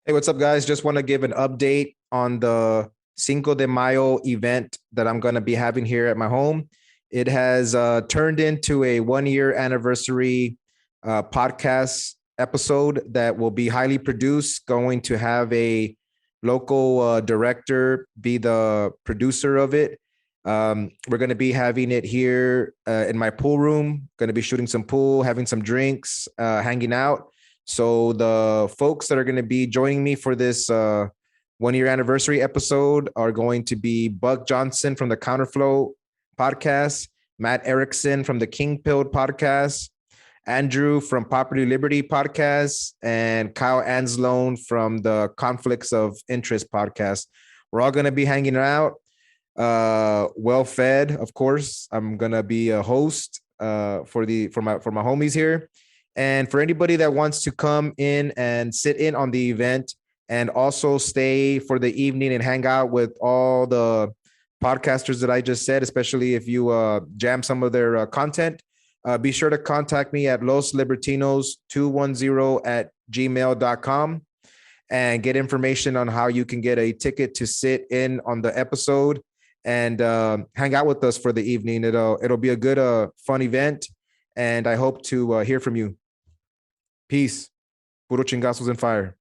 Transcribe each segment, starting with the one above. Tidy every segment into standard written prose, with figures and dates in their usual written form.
Hey, what's up, guys? Just want to give an update on the Cinco de Mayo event that I'm going to be having here at my home. It has turned into a 1 year anniversary podcast episode that will be highly produced, going to have a local director be the producer of it. We're going to be having it here in my pool room, going to be shooting some pool, having some drinks, hanging out. So the folks that are going to be joining me for this 1 year anniversary episode are going to be Buck Johnson from the Counterflow podcast, Matt Erickson from the King Pilled podcast, Andrew from Property Liberty podcast, and Kyle Anslone from the Conflicts of Interest podcast. We're all going to be hanging out, well fed, of course. I'm going to be a host for my homies here. And for anybody that wants to come in and sit in on the event and also stay for the evening and hang out with all the podcasters that I just said, especially if you jam some of their content, be sure to contact me at loslibertinos210@gmail.com and get information on how you can get a ticket to sit in on the episode and hang out with us for the evening. It'll be a good, fun event, and I hope to hear from you. Peace. Puro chingazos and fire.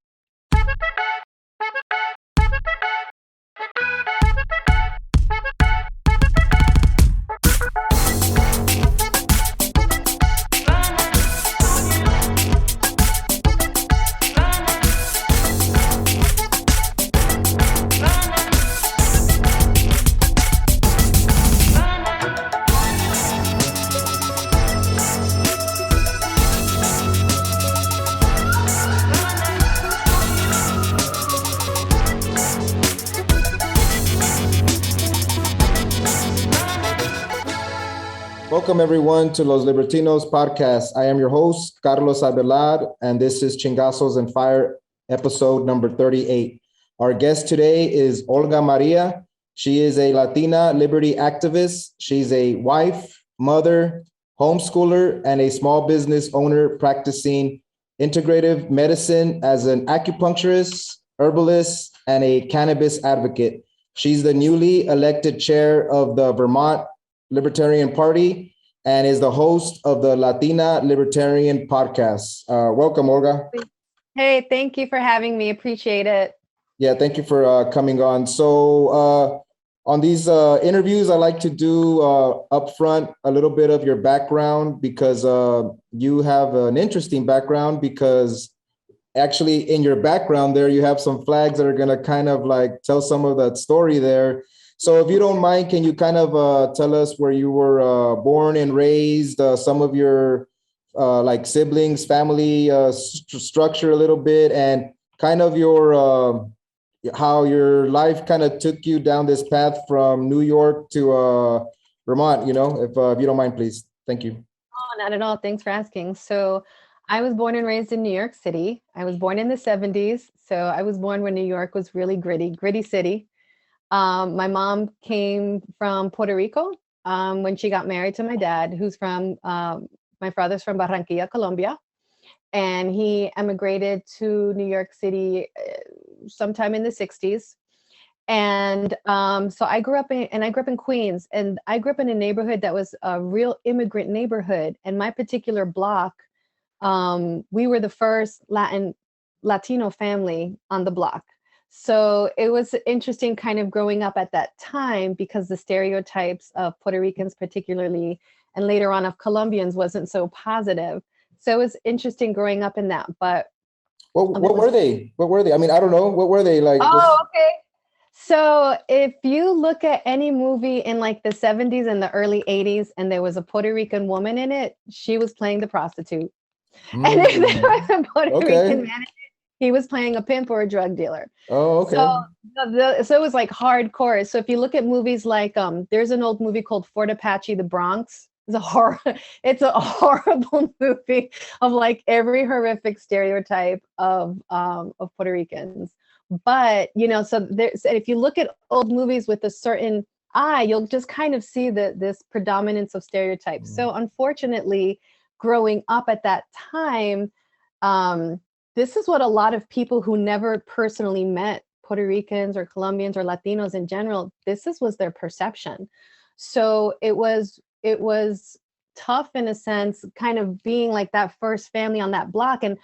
Welcome, everyone, to Los Libertinos podcast. I am your host, Carlos Abelard, and this is Chingazos and Fire, episode number 38. Our guest today is Olga Maria. She is a Latina liberty activist. She's a wife, mother, homeschooler, and a small business owner practicing integrative medicine as an acupuncturist, herbalist, and a cannabis advocate. She's the newly elected chair of the Vermont Libertarian Party and is the host of the Latina Libertarian podcast. Welcome, Olga. Hey, thank you for having me. Appreciate it. Yeah, thank you for coming on. So on these interviews, I like to do upfront a little bit of your background because you have an interesting background, because actually in your background there, you have some flags that are going to kind of like tell some of that story there. So if you don't mind, can you kind of tell us where you were born and raised, some of your like siblings, family structure a little bit, and kind of your how your life kind of took you down this path from New York to Vermont, if you don't mind, please. Thank you. Oh, not at all. Thanks for asking. So I was born and raised in New York City. I was born in the 70s. So I was born when New York was really gritty city. My mom came from Puerto Rico when she got married to my dad, who's from, my father's from Barranquilla, Colombia. And he emigrated to New York City sometime in the 60s. And so I grew up in Queens, and I grew up in a neighborhood that was a real immigrant neighborhood. And my particular block, we were the first Latino family on the block. So it was interesting kind of growing up at that time, because the stereotypes of Puerto Ricans particularly, and later on of Colombians, wasn't so positive. So it was interesting growing up in that. But what were they? What were they? I mean, I don't know. What were they like? Oh, okay. So if you look at any movie in like the 70s and the early 80s, and there was a Puerto Rican woman in it, she was playing the prostitute. And if there was a Puerto Rican man in it, he was playing a pimp or a drug dealer. Oh, okay. So it was like hardcore. So if you look at movies like, there's an old movie called Fort Apache, The Bronx. It's a horrible movie of like every horrific stereotype of Puerto Ricans. But, so if you look at old movies with a certain eye, you'll just kind of see this predominance of stereotypes. So unfortunately, growing up at that time, this is what a lot of people who never personally met Puerto Ricans or Colombians or Latinos in general, was their perception. So it was tough in a sense, kind of being like that first family on that block, and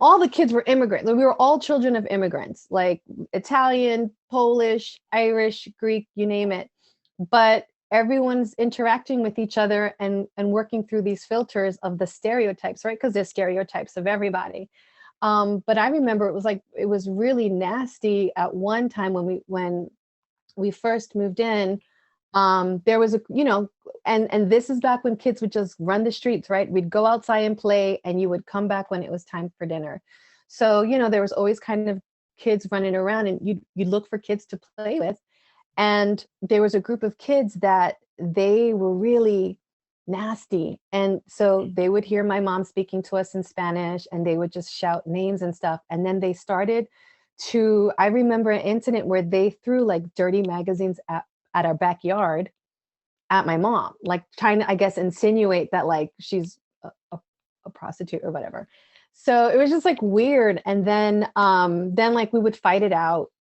all the kids were immigrants. We were all children of immigrants, like Italian, Polish, Irish, Greek, you name it. But everyone's interacting with each other and working through these filters of the stereotypes, right? Because there's stereotypes of everybody. But I remember it was really nasty at one time when we first moved in. There was and this is back when kids would just run the streets, right? We'd go outside and play, and you would come back when it was time for dinner. So, there was always kind of kids running around, and you'd look for kids to play with. And there was a group of kids that they were really nasty. And so they would hear my mom speaking to us in Spanish, and they would just shout names and stuff. And then they started I remember an incident where they threw like dirty magazines at our backyard at my mom, like trying to, I guess, insinuate that like she's a prostitute or whatever. So it was just like weird. And then like we would fight it out.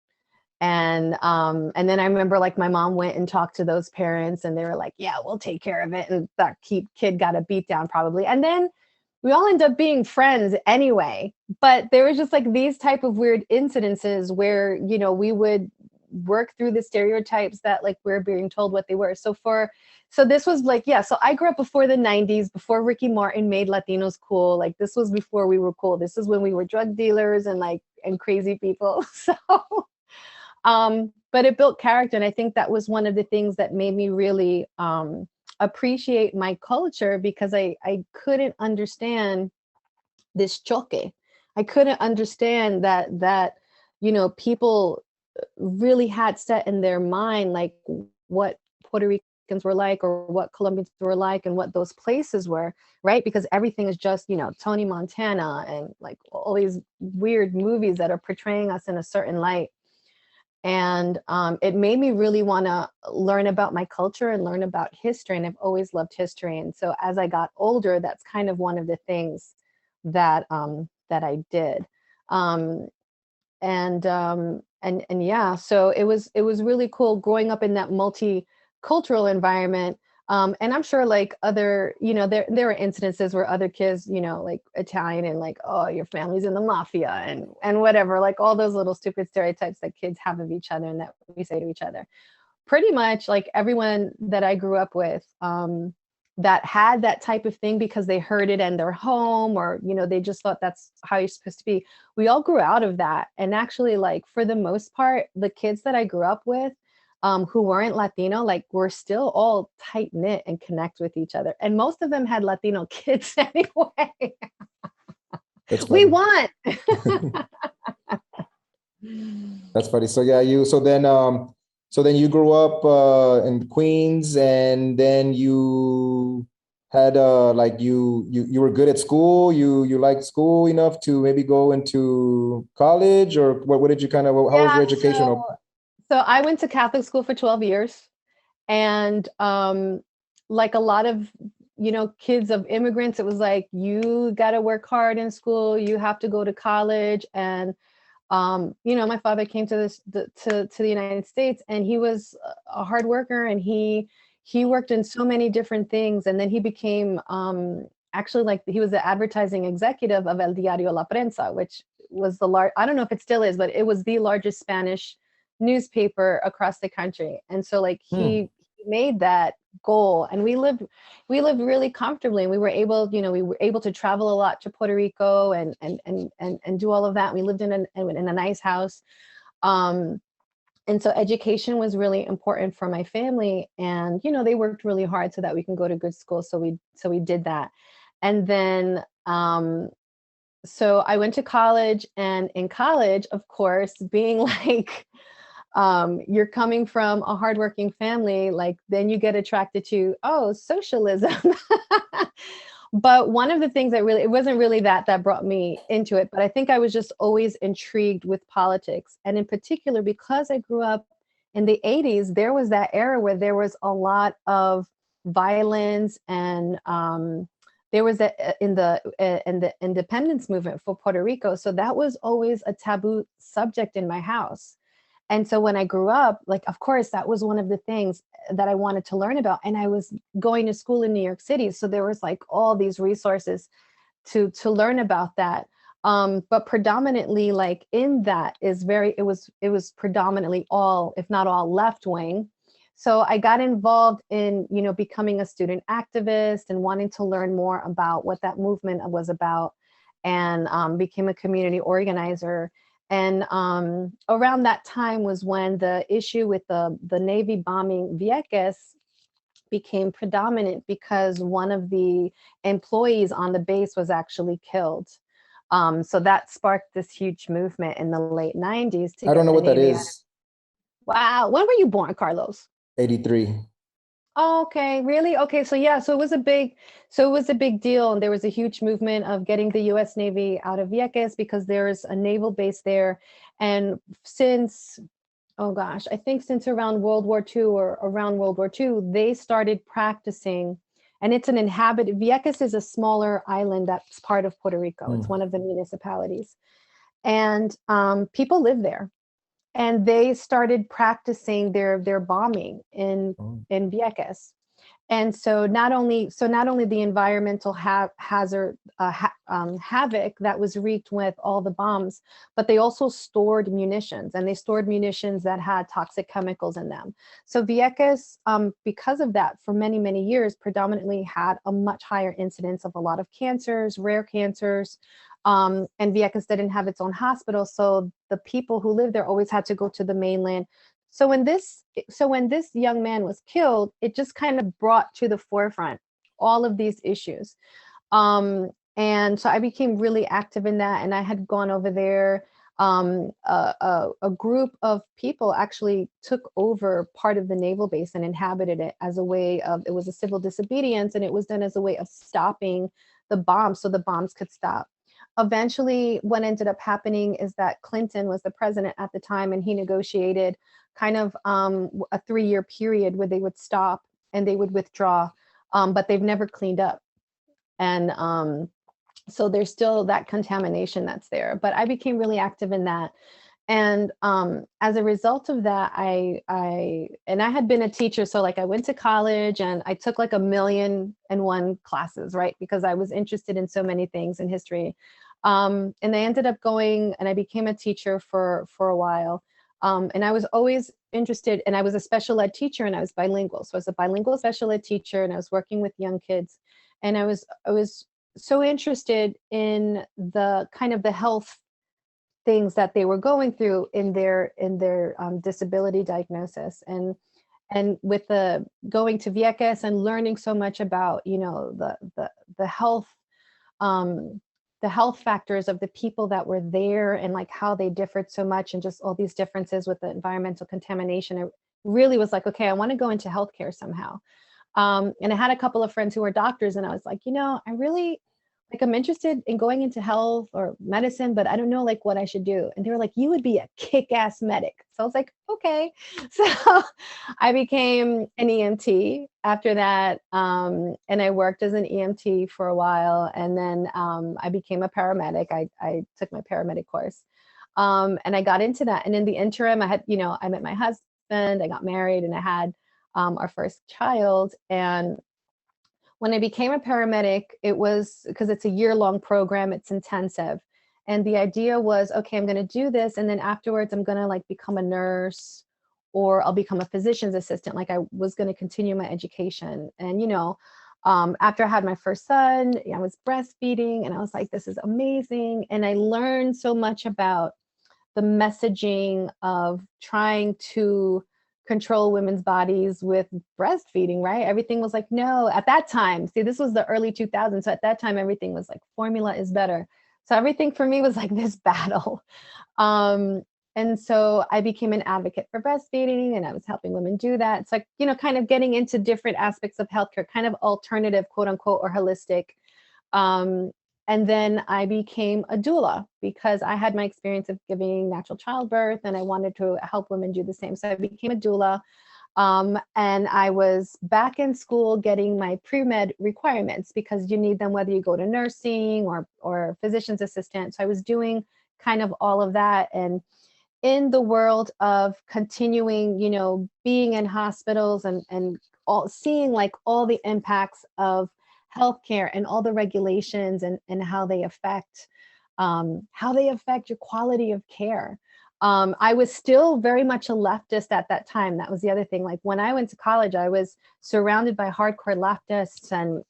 And then I remember like my mom went and talked to those parents, and they were like, yeah, we'll take care of it. And that kid got a beat down probably. And then we all end up being friends anyway. But there was just like these type of weird incidences where, we would work through the stereotypes that like we're being told what they were. So this was like, yeah, so I grew up before the 90s, before Ricky Martin made Latinos cool. Like this was before we were cool. This is when we were drug dealers and crazy people. So but it built character. And I think that was one of the things that made me really appreciate my culture, because I couldn't understand this choque. I couldn't understand that people really had set in their mind like what Puerto Ricans were like, or what Colombians were like, and what those places were, right? Because everything is just, Tony Montana and like all these weird movies that are portraying us in a certain light. And it made me really want to learn about my culture and learn about history. And I've always loved history. And so as I got older, that's kind of one of the things that I did. And yeah, so it was really cool growing up in that multicultural environment. And I'm sure like other, there were incidences where other kids, like Italian and like, oh, your family's in the mafia and whatever, like all those little stupid stereotypes that kids have of each other and that we say to each other. Pretty much like everyone that I grew up with, that had that type of thing because they heard it in their home, or, they just thought that's how you're supposed to be. We all grew out of that. And actually, like for the most part, the kids that I grew up with, who weren't Latino, like we're still all tight knit and connect with each other. And most of them had Latino kids anyway. We won. That's funny. So yeah, so then you grew up in Queens, and then you had like you were good at school. You liked school enough to maybe go into college, or what did you how was your education? So I went to Catholic school for 12 years. And like a lot of, kids of immigrants, it was like, you got to work hard in school. You have to go to college. And, my father came to the United States, and he was a hard worker, and he worked in so many different things. And then he became actually like he was the advertising executive of El Diario La Prensa, which was I don't know if it still is, but it was the largest Spanish newspaper across the country. And so like he made that goal, and we lived really comfortably, and we were able to travel a lot to Puerto Rico and do all of that. We lived in a nice house. And so education was really important for my family, and they worked really hard so that we can go to good school. So we did that. And then so I went to college, and in college, of course, being like you're coming from a hardworking family, like then you get attracted to, socialism. But one of the things that it wasn't really that brought me into it, but I think I was just always intrigued with politics. And in particular, because I grew up in the 80s, there was that era where there was a lot of violence and there was in the independence movement for Puerto Rico. So that was always a taboo subject in my house. And so when I grew up, like, of course, that was one of the things that I wanted to learn about. And I was going to school in New York City. So there was like all these resources to learn about that. But predominantly, like in that is it was predominantly all, if not all, left wing. So I got involved in, you know, becoming a student activist and wanting to learn more about what that movement was about, and became a community organizer. And around that time was when the issue with the Navy bombing Vieques became predominant, because one of the employees on the base was actually killed. So that sparked this huge movement in the late 90s to I don't get know the what that Navy out. is. Wow. When were you born, Carlos? 83. Oh, okay, really? Okay, so yeah, so it was a big deal, and there was a huge movement of getting the U.S. Navy out of Vieques because there's a naval base there, and since, oh gosh, I think since around World War II or around World War II, they started practicing, and it's an inhabited, Vieques is a smaller island that's part of Puerto Rico. It's one of the municipalities, and people live there, and they started practicing their bombing in Vieques. And so not only the environmental hazard havoc that was wreaked with all the bombs, but they also stored munitions, and they stored munitions that had toxic chemicals in them. So Vieques, because of that, for many years, predominantly had a much higher incidence of a lot of cancers, rare cancers. And Vieques didn't have its own hospital, so the people who lived there always had to go to the mainland. So when this young man was killed, it just kind of brought to the forefront all of these issues. And so I became really active in that, and I had gone over there. A group of people actually took over part of the naval base and inhabited it as a way of, it was a civil disobedience, and it was done as a way of stopping the bombs so the bombs could stop. Eventually, what ended up happening is that Clinton was the president at the time, and he negotiated kind of a 3-year period where they would stop and they would withdraw, but they've never cleaned up. And so there's still that contamination that's there. But I became really active in that. And as a result of that, I had been a teacher. So like I went to college and I took like 1,000,001 classes, right? Because I was interested in so many things in history. And I ended up going and I became a teacher for a while. And I was always interested, and I was a special ed teacher, and I was bilingual. So I was a bilingual special ed teacher, and I was working with young kids. And I was so interested in the kind of the health things that they were going through in their disability diagnosis, and with the going to Vieques and learning so much about, you know, the health, the health factors of the people that were there, and like how they differed so much, and just all these differences with the environmental contamination. It really was like, okay, I want to go into healthcare somehow. And I had a couple of friends who were doctors, and I was like, you know, I really, like, I'm interested in going into health or medicine, but I don't know like what I should do. And they were like, you would be a kick-ass medic. So I was like, okay. So I became an EMT after that. And I worked as an EMT for a while. And then I became a paramedic. I took my paramedic course. And I got into that. And in the interim, I had, you know, I met my husband, I got married, and I had our first child. And when I became a paramedic, it was because it's a year-long program, it's intensive. And the idea was, okay, I'm going to do this. And then afterwards, I'm going to like become a nurse, or I'll become a physician's assistant. Like I was going to continue my education. And, you know, after I had my first son, I was breastfeeding, and I was like, this is amazing. And I learned so much about the messaging of trying to control women's bodies with breastfeeding, right? Everything was like, no, at that time, see, this was the early 2000s. So at that time, everything was like, formula is better. So everything for me was like this battle. Um, and so I became an advocate for breastfeeding, and I was helping women do that. It's like, you know, kind of getting into different aspects of healthcare, kind of alternative, quote unquote, or holistic. Um, and then I became a doula because I had my experience of giving natural childbirth, and I wanted to help women do the same. So I became a doula. And I was back in school getting my pre-med requirements because you need them whether you go to nursing or physician's assistant. So I was doing kind of all of that. And in the world of continuing, being in hospitals and all seeing like all the impacts of healthcare and all the regulations and how they affect your quality of care. I was still very much a leftist at that time. That was the other thing. Like when I went to college, I was surrounded by hardcore leftists, and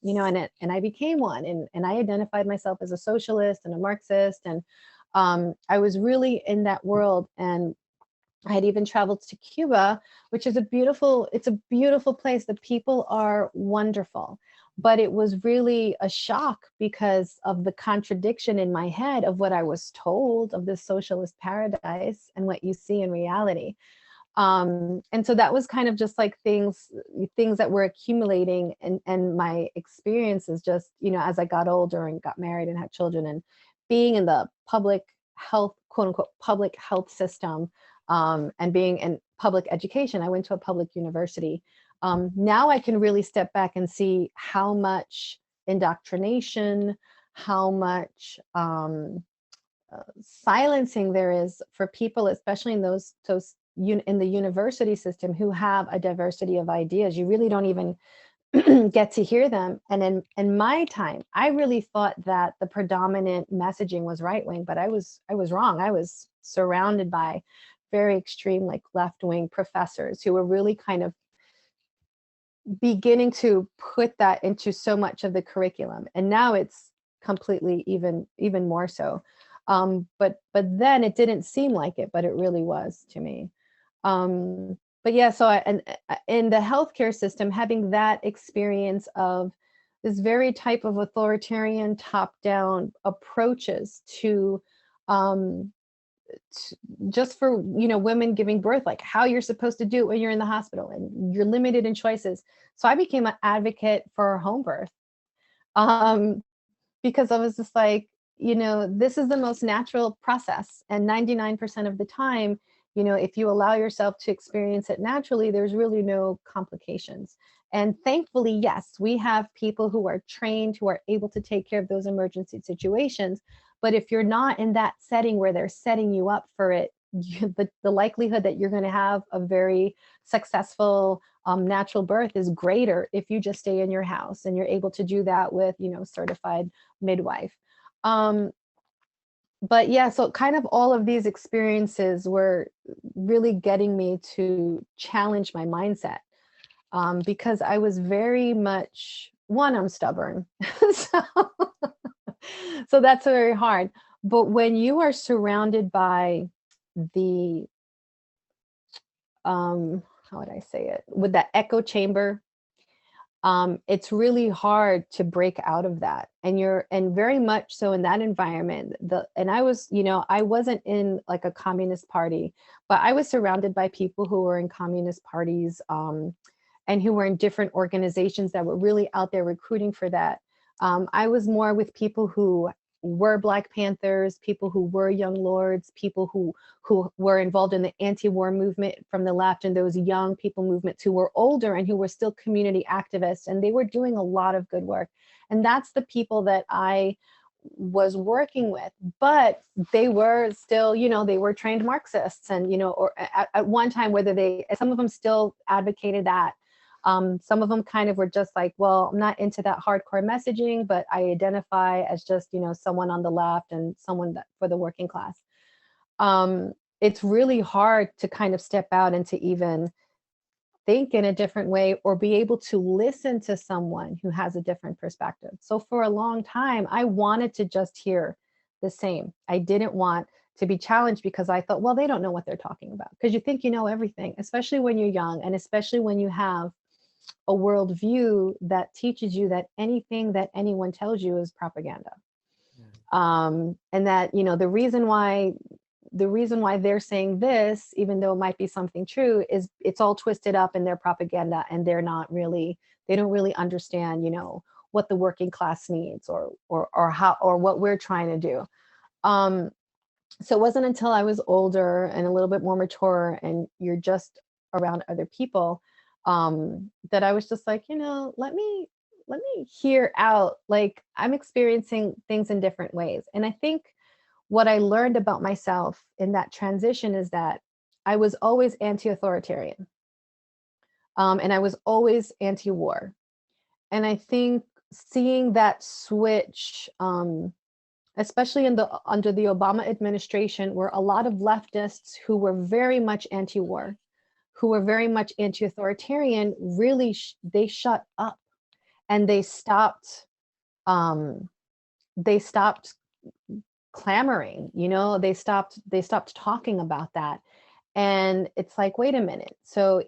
and I became one, and I identified myself as a socialist and a Marxist, and I was really in that world. And I had even traveled to Cuba, which is it's a beautiful place. The people are wonderful, but it was really a shock because of the contradiction in my head of what I was told of this socialist paradise and what you see in reality. And so that was kind of just like things that were accumulating, and my experiences just, as I got older and got married and had children and being in the public health, quote unquote, public health system, and being in public education. I went to a public university. Now I can really step back and see how much indoctrination, how much silencing there is for people, especially in in the university system, who have a diversity of ideas. You really don't even get to hear them. And in my time, I really thought that the predominant messaging was right wing, but I was wrong. I was surrounded by very extreme, like left wing professors who were really kind of beginning to put that into so much of the curriculum. And now it's completely even more so. But then it didn't seem like it, but it really was to me. But yeah, so in the healthcare system, having that experience of this very type of authoritarian top-down approaches to just for women giving birth, like how you're supposed to do it when you're in the hospital and you're limited in choices. So I became an advocate for home birth, um, because I was just like, this is the most natural process, and 99% of the time, if you allow yourself to experience it naturally, there's really no complications. And thankfully, yes, we have people who are trained, who are able to take care of those emergency situations. But if you're not in that setting where they're setting you up for it, the likelihood that you're going to have a very successful natural birth is greater if you just stay in your house and you're able to do that with, certified midwife. But yeah, so kind of all of these experiences were really getting me to challenge my mindset, because I was very much, one, I'm stubborn. so, so that's very hard. But when you are surrounded by the, how would I say it, with that echo chamber, it's really hard to break out of that. And very much so in that environment, and I was, I wasn't in like a communist party, but I was surrounded by people who were in communist parties, and who were in different organizations that were really out there recruiting for that. I was more with people who were Black Panthers, people who were Young Lords, people who were involved in the anti-war movement from the left, and those young people movements who were older and who were still community activists, and they were doing a lot of good work. And that's the people that I was working with. But they were still, they were trained Marxists, and or at one time, some of them still advocated that. Some of them kind of were just like, well, I'm not into that hardcore messaging, but I identify as just, someone on the left and someone for the working class. It's really hard to kind of step out and to even think in a different way or be able to listen to someone who has a different perspective. So for a long time, I wanted to just hear the same. I didn't want to be challenged because I thought, well, they don't know what they're talking about. Because you think you know everything, especially when you're young, and especially when you have a worldview that teaches you that anything that anyone tells you is propaganda. And that, the reason why they're saying this, even though it might be something true, is it's all twisted up in their propaganda, and they don't really understand, what the working class needs or how, or what we're trying to do. So it wasn't until I was older and a little bit more mature and you're just around other people, that I was just like, let me hear out, like I'm experiencing things in different ways. And I think what I learned about myself in that transition is that I was always anti-authoritarian, and I was always anti-war. And I think seeing that switch, especially under the Obama administration, where a lot of leftists who were very much anti-war, who were very much anti-authoritarian, really they shut up, and um, they stopped clamoring. They stopped talking about that. And it's like, wait a minute. So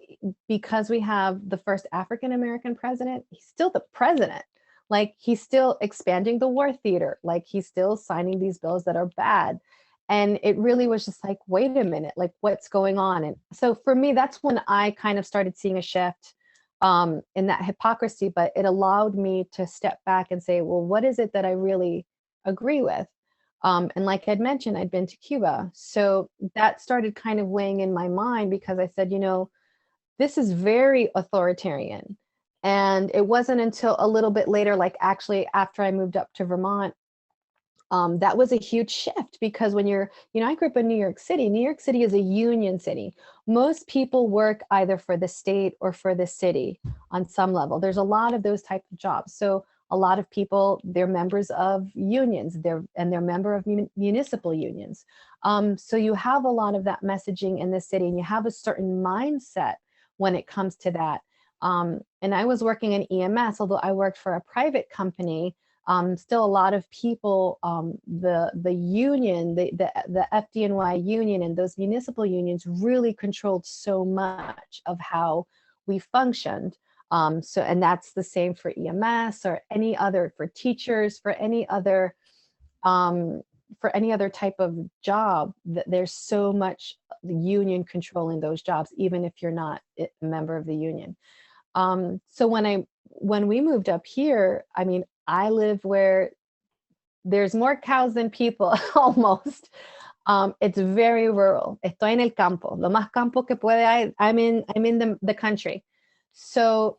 because we have the first African American president, he's still the president. Like he's still expanding the war theater. Like he's still signing these bills that are bad. And it really was just like, wait a minute, like what's going on? And so for me, that's when I kind of started seeing a shift in that hypocrisy, but it allowed me to step back and say, well, what is it that I really agree with? And like I'd mentioned, I'd been to Cuba. So that started kind of weighing in my mind because I said, this is very authoritarian. And it wasn't until a little bit later, like actually after I moved up to Vermont, that was a huge shift because when I grew up in New York City. New York City is a union city. Most people work either for the state or for the city on some level. There's a lot of those type of jobs. So a lot of people, they're members of unions, they're member of municipal unions. So you have a lot of that messaging in the city, and you have a certain mindset when it comes to that. And I was working in EMS, although I worked for a private company. Still a lot of people, the union, the FDNY union and those municipal unions really controlled so much of how we functioned. And that's the same for EMS or any other, for teachers, for any other type of job, that there's so much union control in those jobs, even if you're not a member of the union. So when we moved up here, I mean, I live where there's more cows than people almost. It's very rural. Estoy en el campo. Lo más campo que puede hay. I'm in the country. So,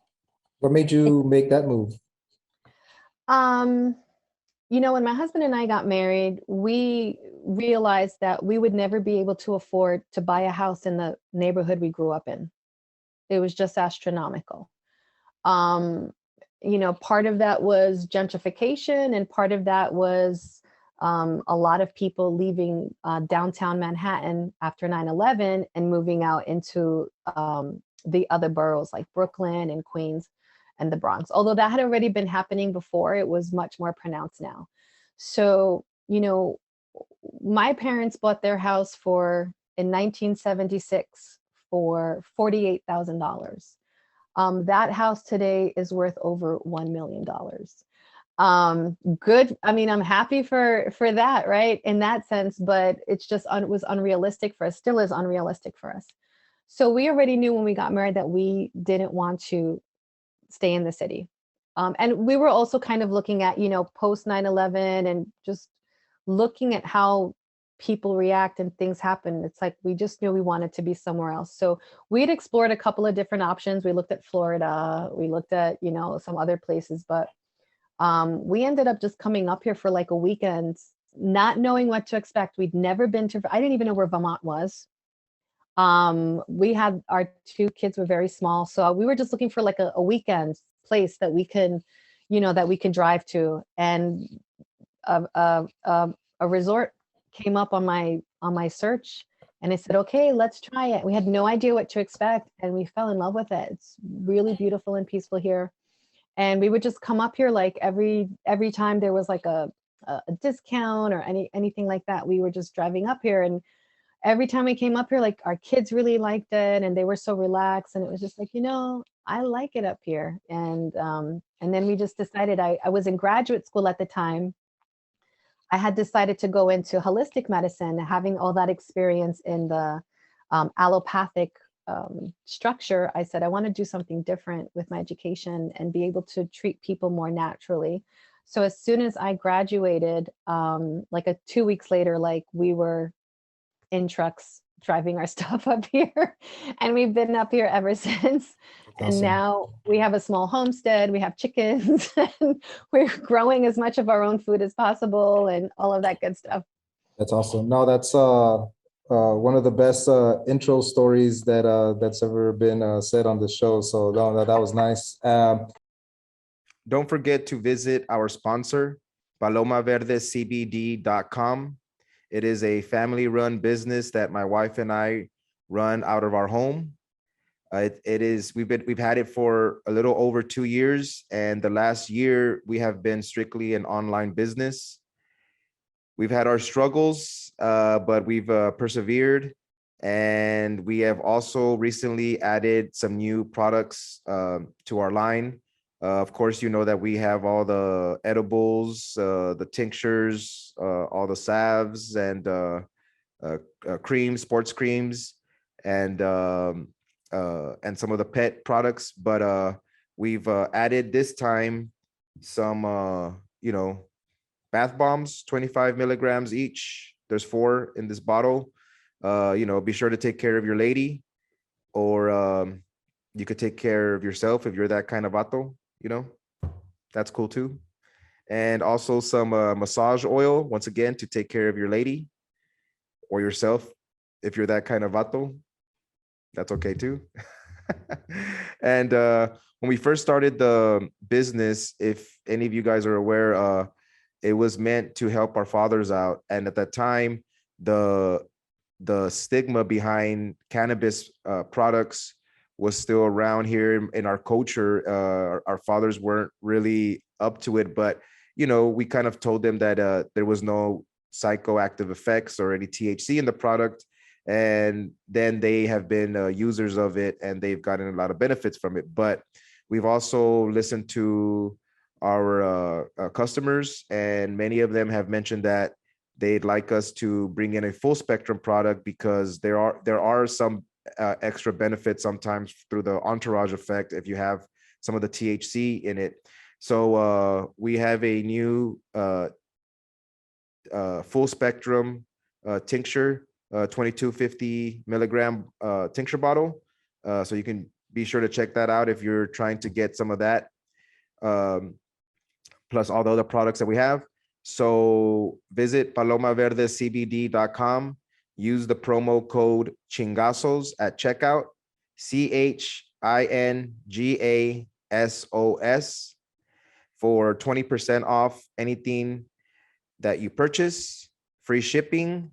What made you make that move? when my husband and I got married, we realized that we would never be able to afford to buy a house in the neighborhood we grew up in. It was just astronomical. Um, part of that was gentrification, and part of that was a lot of people leaving downtown Manhattan after 9/11 and moving out into the other boroughs like Brooklyn and Queens and the Bronx. Although that had already been happening before, it was much more pronounced now. So, my parents bought their house in 1976 for $48,000. That house today is worth over $1 million. Good. I mean, I'm happy for that, right? In that sense, but it's just was unrealistic for us, still is unrealistic for us. So we already knew when we got married that we didn't want to stay in the city. And we were also kind of looking at, post 9/11 and just looking at how people react and things happen. It's like we just knew we wanted to be somewhere else. So we'd explored a couple of different options. We looked at Florida, we looked at, some other places, but we ended up just coming up here for like a weekend, not knowing what to expect. I didn't even know where Vermont was. We had our two kids were very small, so we were just looking for like a weekend place that we can, that we can drive to. And a resort came up on my search, and I said, okay, let's try it. We had no idea what to expect, and we fell in love with it. It's really beautiful and peaceful here. And we would just come up here like every time there was like a discount or anything like that. We were just driving up here, and every time we came up here, like our kids really liked it, and they were so relaxed, and it was just like, I like it up here. And then we just decided, I was in graduate school at the time. I had decided to go into holistic medicine, having all that experience in the allopathic structure. I said, I want to do something different with my education and be able to treat people more naturally. So as soon as I graduated, 2 weeks later, like we were in trucks driving our stuff up here. And we've been up here ever since. And awesome. now we have a small homestead, we have chickens, and we're growing as much of our own food as possible and all of that good stuff. That's awesome. No, that's one of the best intro stories that that's ever been said on the show. So no, that was nice. Don't forget to visit our sponsor, palomaverdecbd.com. It is a family-run business that my wife and I run out of our home. We've had it for a little over 2 years, and the last year we have been strictly an online business. We've had our struggles, but we've persevered, and we have also recently added some new products to our line. Of course, you know that we have all the edibles, the tinctures, all the salves, and creams, sports creams, and some of the pet products. But we've added this time some, bath bombs, 25 milligrams each. There's 4 in this bottle. Be sure to take care of your lady, or you could take care of yourself if you're that kind of vato. That's cool too. And also some massage oil, once again, to take care of your lady or yourself if you're that kind of vato. That's okay too. And when we first started the business, if any of you guys are aware, it was meant to help our fathers out. And at that time, the stigma behind cannabis products was still around here in our culture. Our fathers weren't really up to it, but we kind of told them that there was no psychoactive effects or any THC in the product. And then they have been users of it, and they've gotten a lot of benefits from it. But we've also listened to our customers, and many of them have mentioned that they'd like us to bring in a full spectrum product, because there are some extra benefits sometimes through the entourage effect if you have some of the THC in it. So we have a new full spectrum tincture, 2250 milligram tincture bottle. So you can be sure to check that out if you're trying to get some of that, plus all the other products that we have. So visit palomaverdecbd.com. Use the promo code Chingazos at checkout, CHINGASOS, for 20% off anything that you purchase, free shipping.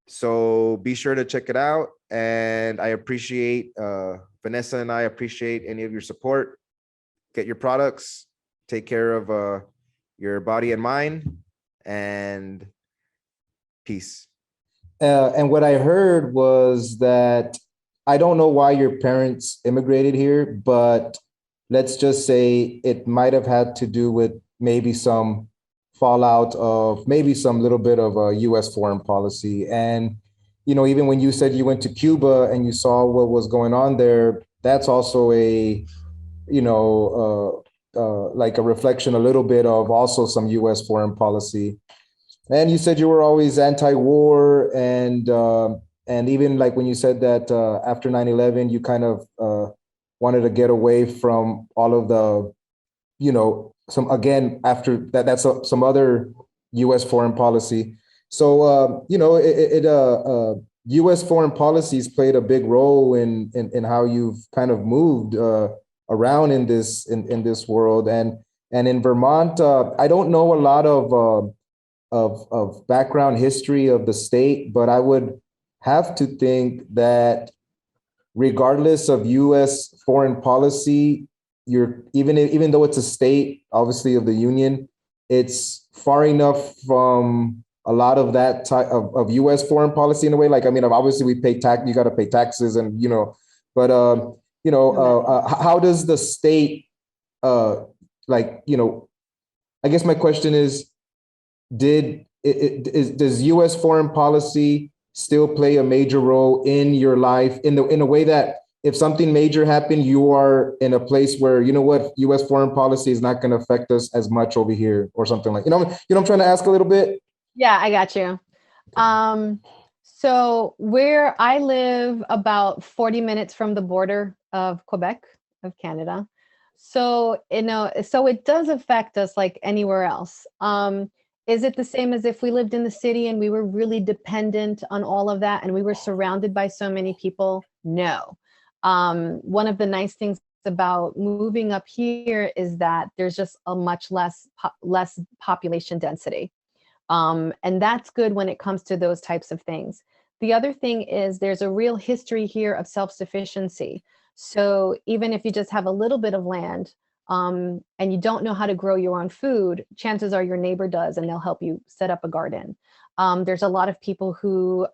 So be sure to check it out. And I appreciate, Vanessa and I appreciate any of your support. Get your products, take care of your body and mind, and peace. And what I heard was that, I don't know why your parents immigrated here, but let's just say it might have had to do with maybe some fallout of maybe some little bit of a U.S. foreign policy. And, even when you said you went to Cuba and you saw what was going on there, that's also a, like a reflection a little bit of also some U.S. foreign policy. And you said you were always anti-war, and even like when you said that after 9/11, you kind of wanted to get away from all of the, some, again, after that, that's some other U.S. foreign policy. So, U.S. foreign policies played a big role in how you've kind of moved around in this world. And in Vermont, I don't know a lot of background history of the state, but I would have to think that regardless of U.S. foreign policy, even though it's a state, obviously, of the Union, it's far enough from a lot of that type of U.S. foreign policy in a way. Like, I mean, obviously we pay tax, you got to pay taxes, and but how does the state I guess my question is, does U.S. foreign policy still play a major role in your life in a way that if something major happened, you are in a place where, U.S. foreign policy is not going to affect us as much over here, or something like, I'm trying to ask a little bit. Yeah, I got you. So where I live, about 40 minutes from the border of Quebec, of Canada. So, so it does affect us like anywhere else. Is it the same as if we lived in the city and we were really dependent on all of that and we were surrounded by so many people? No. One of the nice things about moving up here is that there's just a much less population density. And that's good when it comes to those types of things. The other thing is there's a real history here of self-sufficiency. So even if you just have a little bit of land, and you don't know how to grow your own food, chances are your neighbor does, and they'll help you set up a garden. There's a lot of people who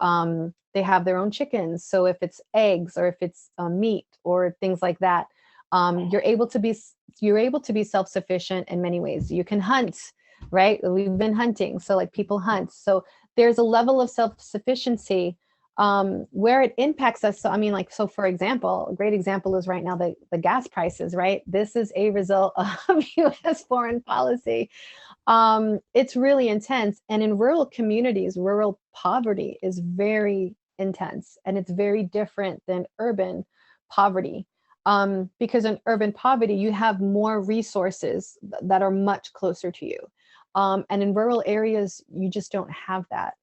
they have their own chickens. So if it's eggs or if it's meat or things like that, you're able to be self-sufficient in many ways. You can hunt, right? We've been hunting, so like people hunt. So there's a level of self-sufficiency where it impacts us. So I mean, like, so for example, a great example is right now the gas prices, right? This is a result of US foreign policy. It's really intense. And in rural communities, rural poverty is very intense and it's very different than urban poverty. Because in urban poverty, you have more resources that are much closer to you. And in rural areas, you just don't have that.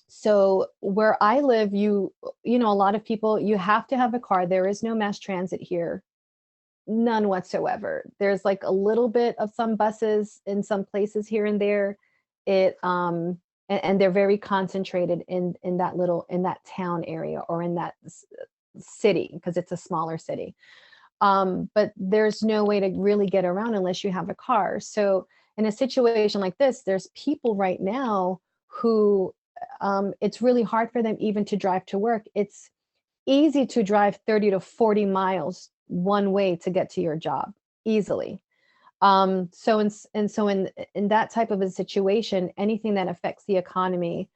So where I live, a lot of people, you have to have a car. There is no mass transit here, none whatsoever. There's like a little bit of some buses in some places here and there. And they're very concentrated in that town area or in that city because it's a smaller city. But there's no way to really get around unless you have a car. So in a situation like this, there's people right now who it's really hard for them even to drive to work. It's easy to drive 30 to 40 miles one way to get to your job easily. So in that type of a situation, anything that affects the economy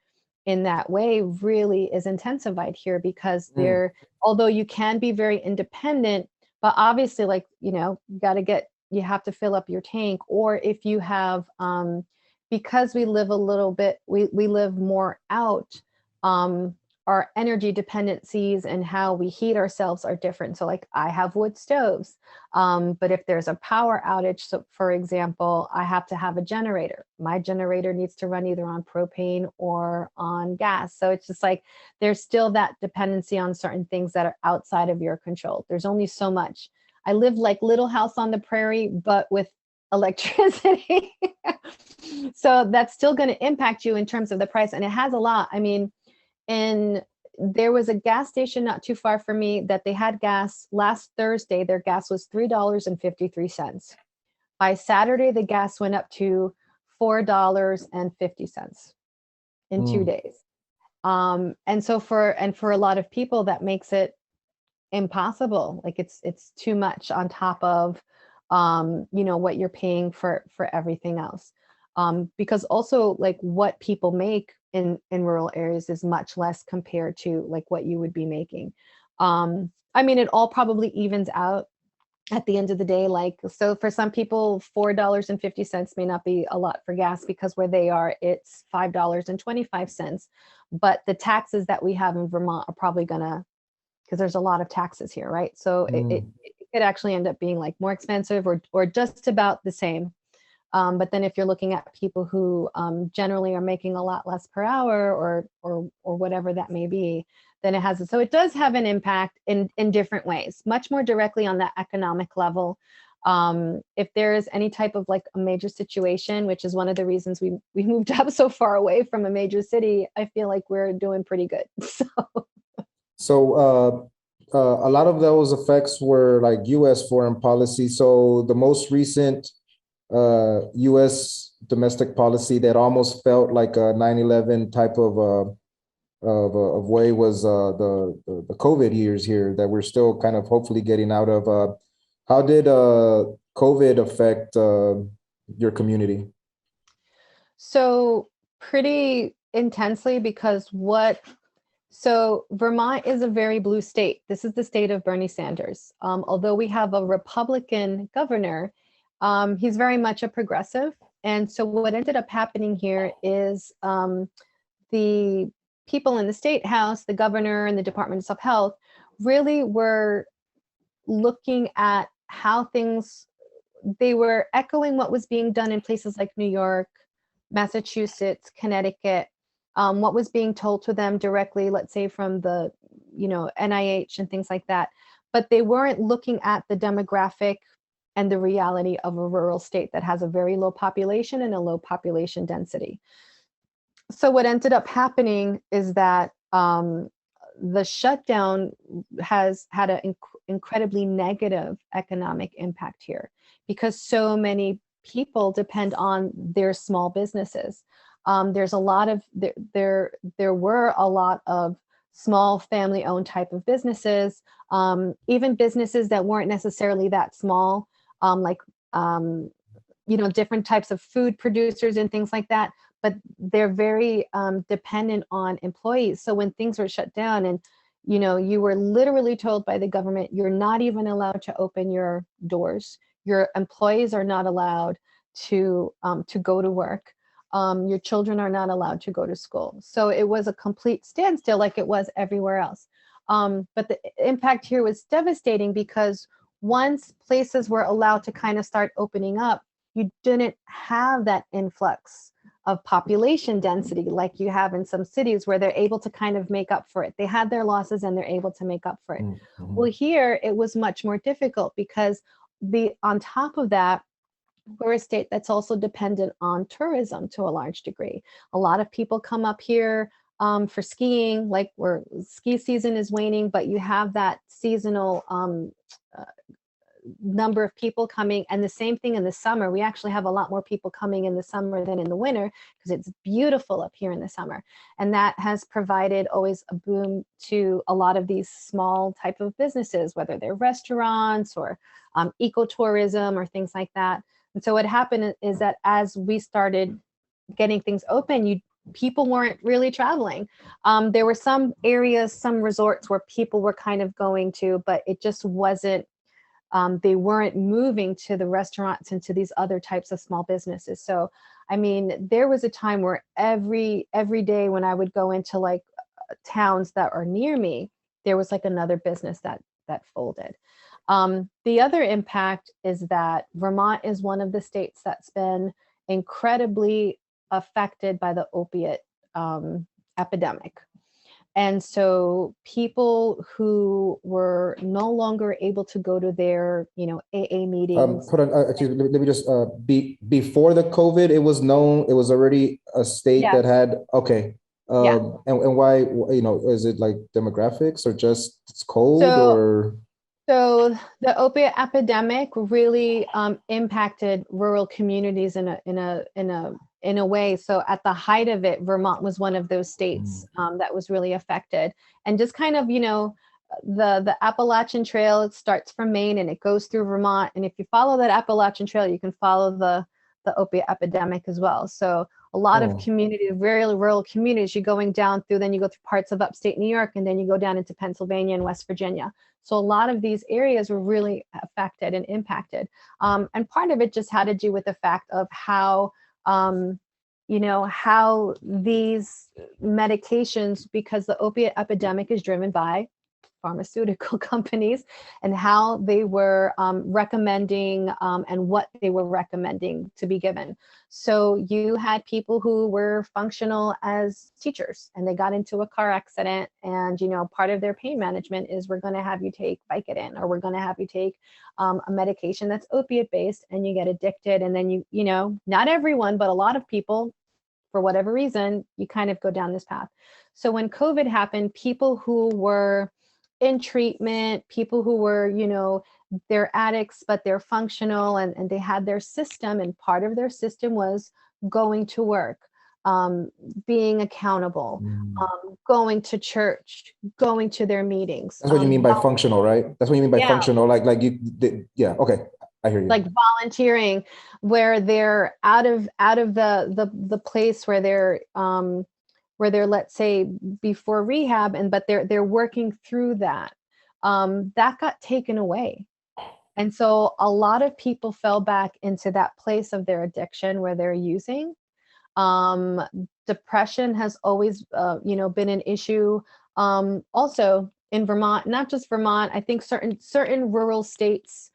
in that way really is intensified here because Mm. although you can be very independent, but obviously, like, you have to fill up your tank. Or if you have, because we live a little bit, we live more out, um, our energy dependencies and how we heat ourselves are different. So like I have wood stoves, but if there's a power outage, so for example, I have to have a generator. My generator needs to run either on propane or on gas. So it's just like there's still that dependency on certain things that are outside of your control. There's only so much. I live like Little House on the Prairie, but with electricity. So that's still going to impact you in terms of the price. And it has a lot. I mean, and there was a gas station not too far from me that they had gas last Thursday. Their gas was $3.53. By Saturday, the gas went up to $4.50 in two Mm. days. And for a lot of people, that makes it impossible. Like it's too much on top of what you're paying for everything else. Because also like what people make in rural areas is much less compared to like what you would be making. I mean, it all probably evens out at the end of the day. Like, so for some people, $4.50 may not be a lot for gas because where they are, it's $5.25. But the taxes that we have in Vermont are probably gonna, because there's a lot of taxes here, right? So Mm. it could actually end up being like more expensive or just about the same. But then if you're looking at people who generally are making a lot less per hour or whatever that may be, then it has. So it does have an impact in different ways, much more directly on that economic level. If there is any type of like a major situation, which is one of the reasons we moved up so far away from a major city, I feel like we're doing pretty good. So So a lot of those effects were like U.S. foreign policy. So the most recent U.S. domestic policy that almost felt like a 9/11 type of way was the COVID years here that we're still kind of hopefully getting out of. How did COVID affect your community? So pretty intensely because so Vermont is a very blue state. This is the state of Bernie Sanders. Although we have a Republican governor, he's very much a progressive. And so what ended up happening here is the people in the state house, the governor and the Department of Health really were looking at how things, they were echoing what was being done in places like New York, Massachusetts, Connecticut, what was being told to them directly, let's say from the, NIH and things like that. But they weren't looking at the demographic and the reality of a rural state that has a very low population and a low population density. So what ended up happening is that the shutdown has had an incredibly negative economic impact here, because so many people depend on their small businesses. There's a lot of there were a lot of small family-owned type of businesses, even businesses that weren't necessarily that small, like different types of food producers and things like that. But they're very dependent on employees. So when things were shut down, and you were literally told by the government, you're not even allowed to open your doors. Your employees are not allowed to go to work. Your children are not allowed to go to school. So it was a complete standstill, like it was everywhere else. But the impact here was devastating, because once places were allowed to kind of start opening up, you didn't have that influx of population density like you have in some cities, where they're able to kind of make up for it. They had their losses and they're able to make up for it. Mm-hmm. Well, here it was much more difficult, because on top of that, we're a state that's also dependent on tourism to a large degree. A lot of people come up here for skiing, like where ski season is waning, but you have that seasonal number of people coming. And the same thing in the summer. We actually have a lot more people coming in the summer than in the winter, because it's beautiful up here in the summer. And that has provided always a boom to a lot of these small type of businesses, whether they're restaurants or ecotourism or things like that. And so what happened is that as we started getting things open, people weren't really traveling. There were some areas, some resorts where people were kind of going to, but it just wasn't, they weren't moving to the restaurants and to these other types of small businesses. So, I mean, there was a time where every day when I would go into like towns that are near me, there was like another business that folded. The other impact is that Vermont is one of the states that's been incredibly affected by the opiate epidemic. And so people who were no longer able to go to their, AA meetings. Hold on, actually, let me just before the COVID, it was known, it was already a state that had, okay. Yeah. And why, is it like demographics, or just it's cold, So the opiate epidemic really impacted rural communities in a way. So at the height of it, Vermont was one of those states that was really affected. And just kind of, the Appalachian Trail, it starts from Maine and it goes through Vermont. And if you follow that Appalachian Trail, you can follow the opiate epidemic as well. So a lot of communities, very rural communities, you're going down through, then you go through parts of upstate New York, and then you go down into Pennsylvania and West Virginia. So a lot of these areas were really affected and impacted. And part of it just had to do with the fact of how, how these medications, because the opiate epidemic is driven by pharmaceutical companies, and how they were recommending and what they were recommending to be given. So you had people who were functional as teachers, and they got into a car accident, and part of their pain management is, we're going to have you take Vicodin, or we're going to have you take a medication that's opiate based, and you get addicted. And then not everyone, but a lot of people, for whatever reason, you kind of go down this path. So when COVID happened, people who were in treatment, people who were, they're addicts, but they're functional, and they had their system, and part of their system was going to work, being accountable, going to church, going to their meetings. That's what you mean by functional, right? That's what you mean by functional, like yeah, okay. I hear you. Like volunteering, where they're out of the place where they're let's say before rehab, but they're working through that. That got taken away. And so a lot of people fell back into that place of their addiction where they're using. Um, Depression has always, been an issue. Also in Vermont, not just Vermont, I think certain rural states,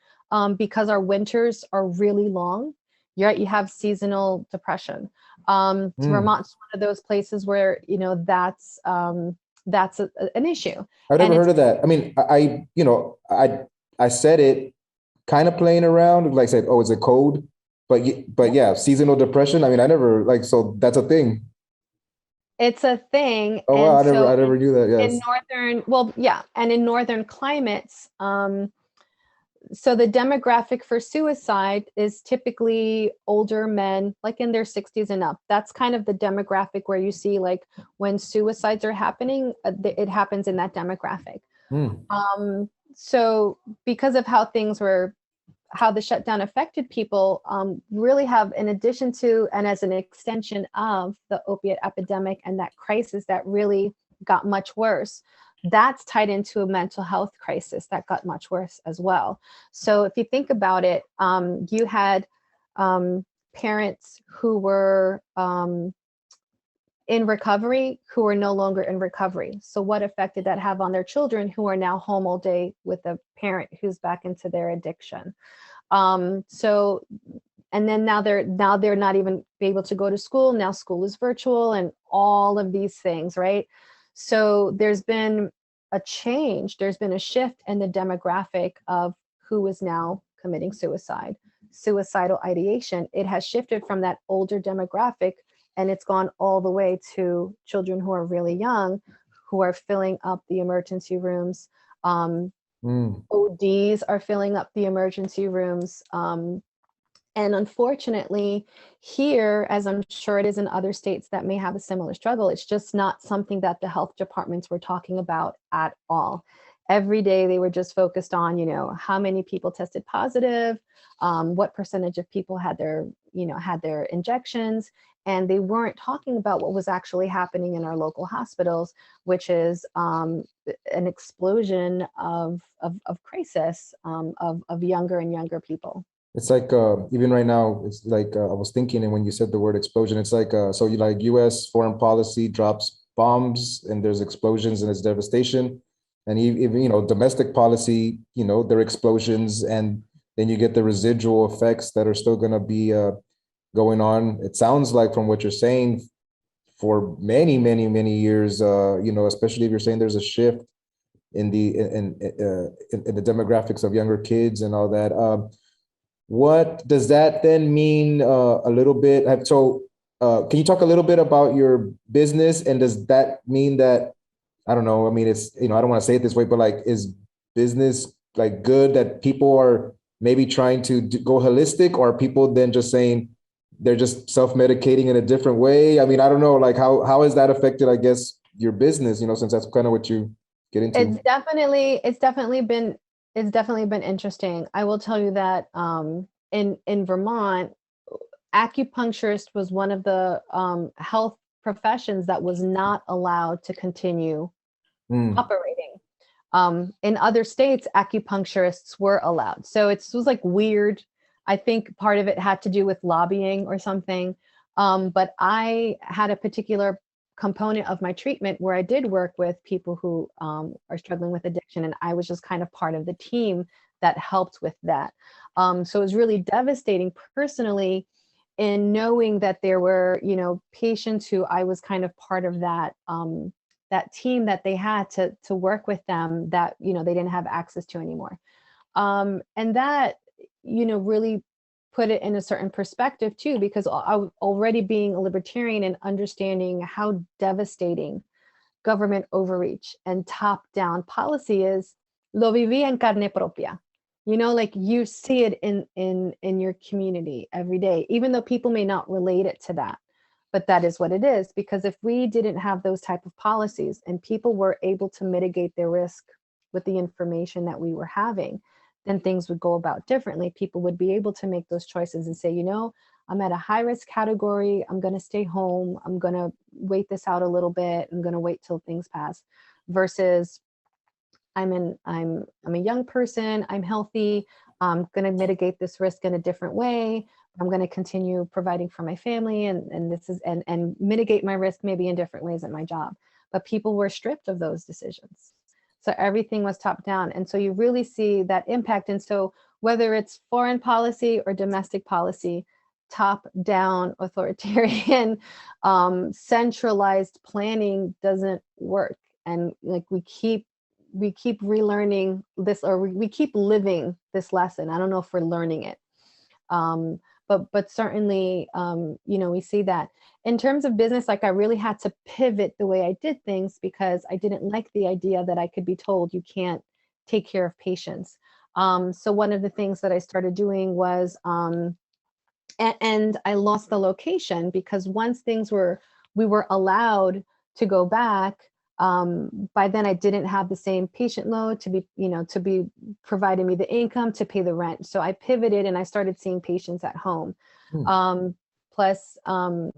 because our winters are really long, you have seasonal depression. Mm. Vermont's one of those places where that's an issue, I've and never it's heard of that. I mean, I said it kind of playing around, like I said, oh, it's a code, but yeah, seasonal depression. I mean, I never like, so that's a thing. it's a thing, Oh wow, and so I never knew that. in Yes. northern, well, yeah, and in northern climates, so the demographic for suicide is typically older men, like in their 60s and up. That's kind of the demographic where you see, like, when suicides are happening, it happens in that demographic. Mm. So because of how the shutdown affected people, really have, in addition to and as an extension of the opiate epidemic and that crisis that really got much worse, that's tied into a mental health crisis that got much worse as well. So if you think about it, you had parents who were in recovery who are no longer in recovery. So what effect did that have on their children who are now home all day with a parent who's back into their addiction? So, and then now they're not even able to go to school. Now school is virtual and all of these things, right? So there's been a change. There's been a shift in the demographic of who is now committing suicide, suicidal ideation. It has shifted from that older demographic, and it's gone all the way to children who are really young, who are filling up the emergency rooms. Mm. ODs are filling up the emergency rooms. And unfortunately, here, as I'm sure it is in other states that may have a similar struggle, it's just not something that the health departments were talking about at all. Every day they were just focused on, how many people tested positive, what percentage of people had their injections, and they weren't talking about what was actually happening in our local hospitals, which is an explosion of crisis, of younger and younger people. It's like even right now, it's like I was thinking, and when you said the word explosion, it's like so you like U.S. foreign policy drops bombs and there's explosions and it's devastation, and even domestic policy, there are explosions, and then you get the residual effects that are still going to be going on. It sounds like from what you're saying for many, many, many years, especially if you're saying there's a shift in in the demographics of younger kids and all that. What does that then mean a little bit? So, can you talk a little bit about your business? And does that mean that, I don't know, I mean, it's, I don't want to say it this way, but like, is business like good that people are maybe trying to go holistic, or are people then just saying they're just self-medicating in a different way? I mean, I don't know, like how has that affected, I guess, your business, since that's kind of what you get into? It's definitely been interesting. I will tell you that in Vermont, acupuncturist was one of the health professions that was not allowed to continue Mm. operating. In other states, acupuncturists were allowed. So it was like weird. I think part of it had to do with lobbying or something. But I had a particular component of my treatment where I did work with people who are struggling with addiction. And I was just kind of part of the team that helped with that. So it was really devastating personally in knowing that there were, patients who I was kind of part of that team that they had to work with them that they didn't have access to anymore, and that really put it in a certain perspective too, because already being a libertarian and understanding how devastating government overreach and top down policy is, lo viví en carne propia. Like you see it in your community every day, even though people may not relate it to that, but that is what it is. Because if we didn't have those type of policies and people were able to mitigate their risk with the information that we were having, then things would go about differently. People would be able to make those choices and say, I'm at a high risk category, I'm going to stay home, I'm going to wait this out a little bit, I'm going to wait till things pass, versus I'm a young person, I'm healthy, I'm going to mitigate this risk in a different way, I'm going to continue providing for my family, and this is and mitigate my risk maybe in different ways at my job. But people were stripped of those decisions. So everything was top down. And so you really see that impact. And so whether it's foreign policy or domestic policy, top down authoritarian centralized planning doesn't work. And like we keep relearning this, or we keep living this lesson. I don't know if we're learning it. But certainly, we see that in terms of business, like I really had to pivot the way I did things because I didn't like the idea that I could be told you can't take care of patients. So one of the things that I started doing was, and I lost the location because once we were allowed to go back, by then I didn't have the same patient load to be providing me the income to pay the rent. So I pivoted and I started seeing patients at home. Plus, and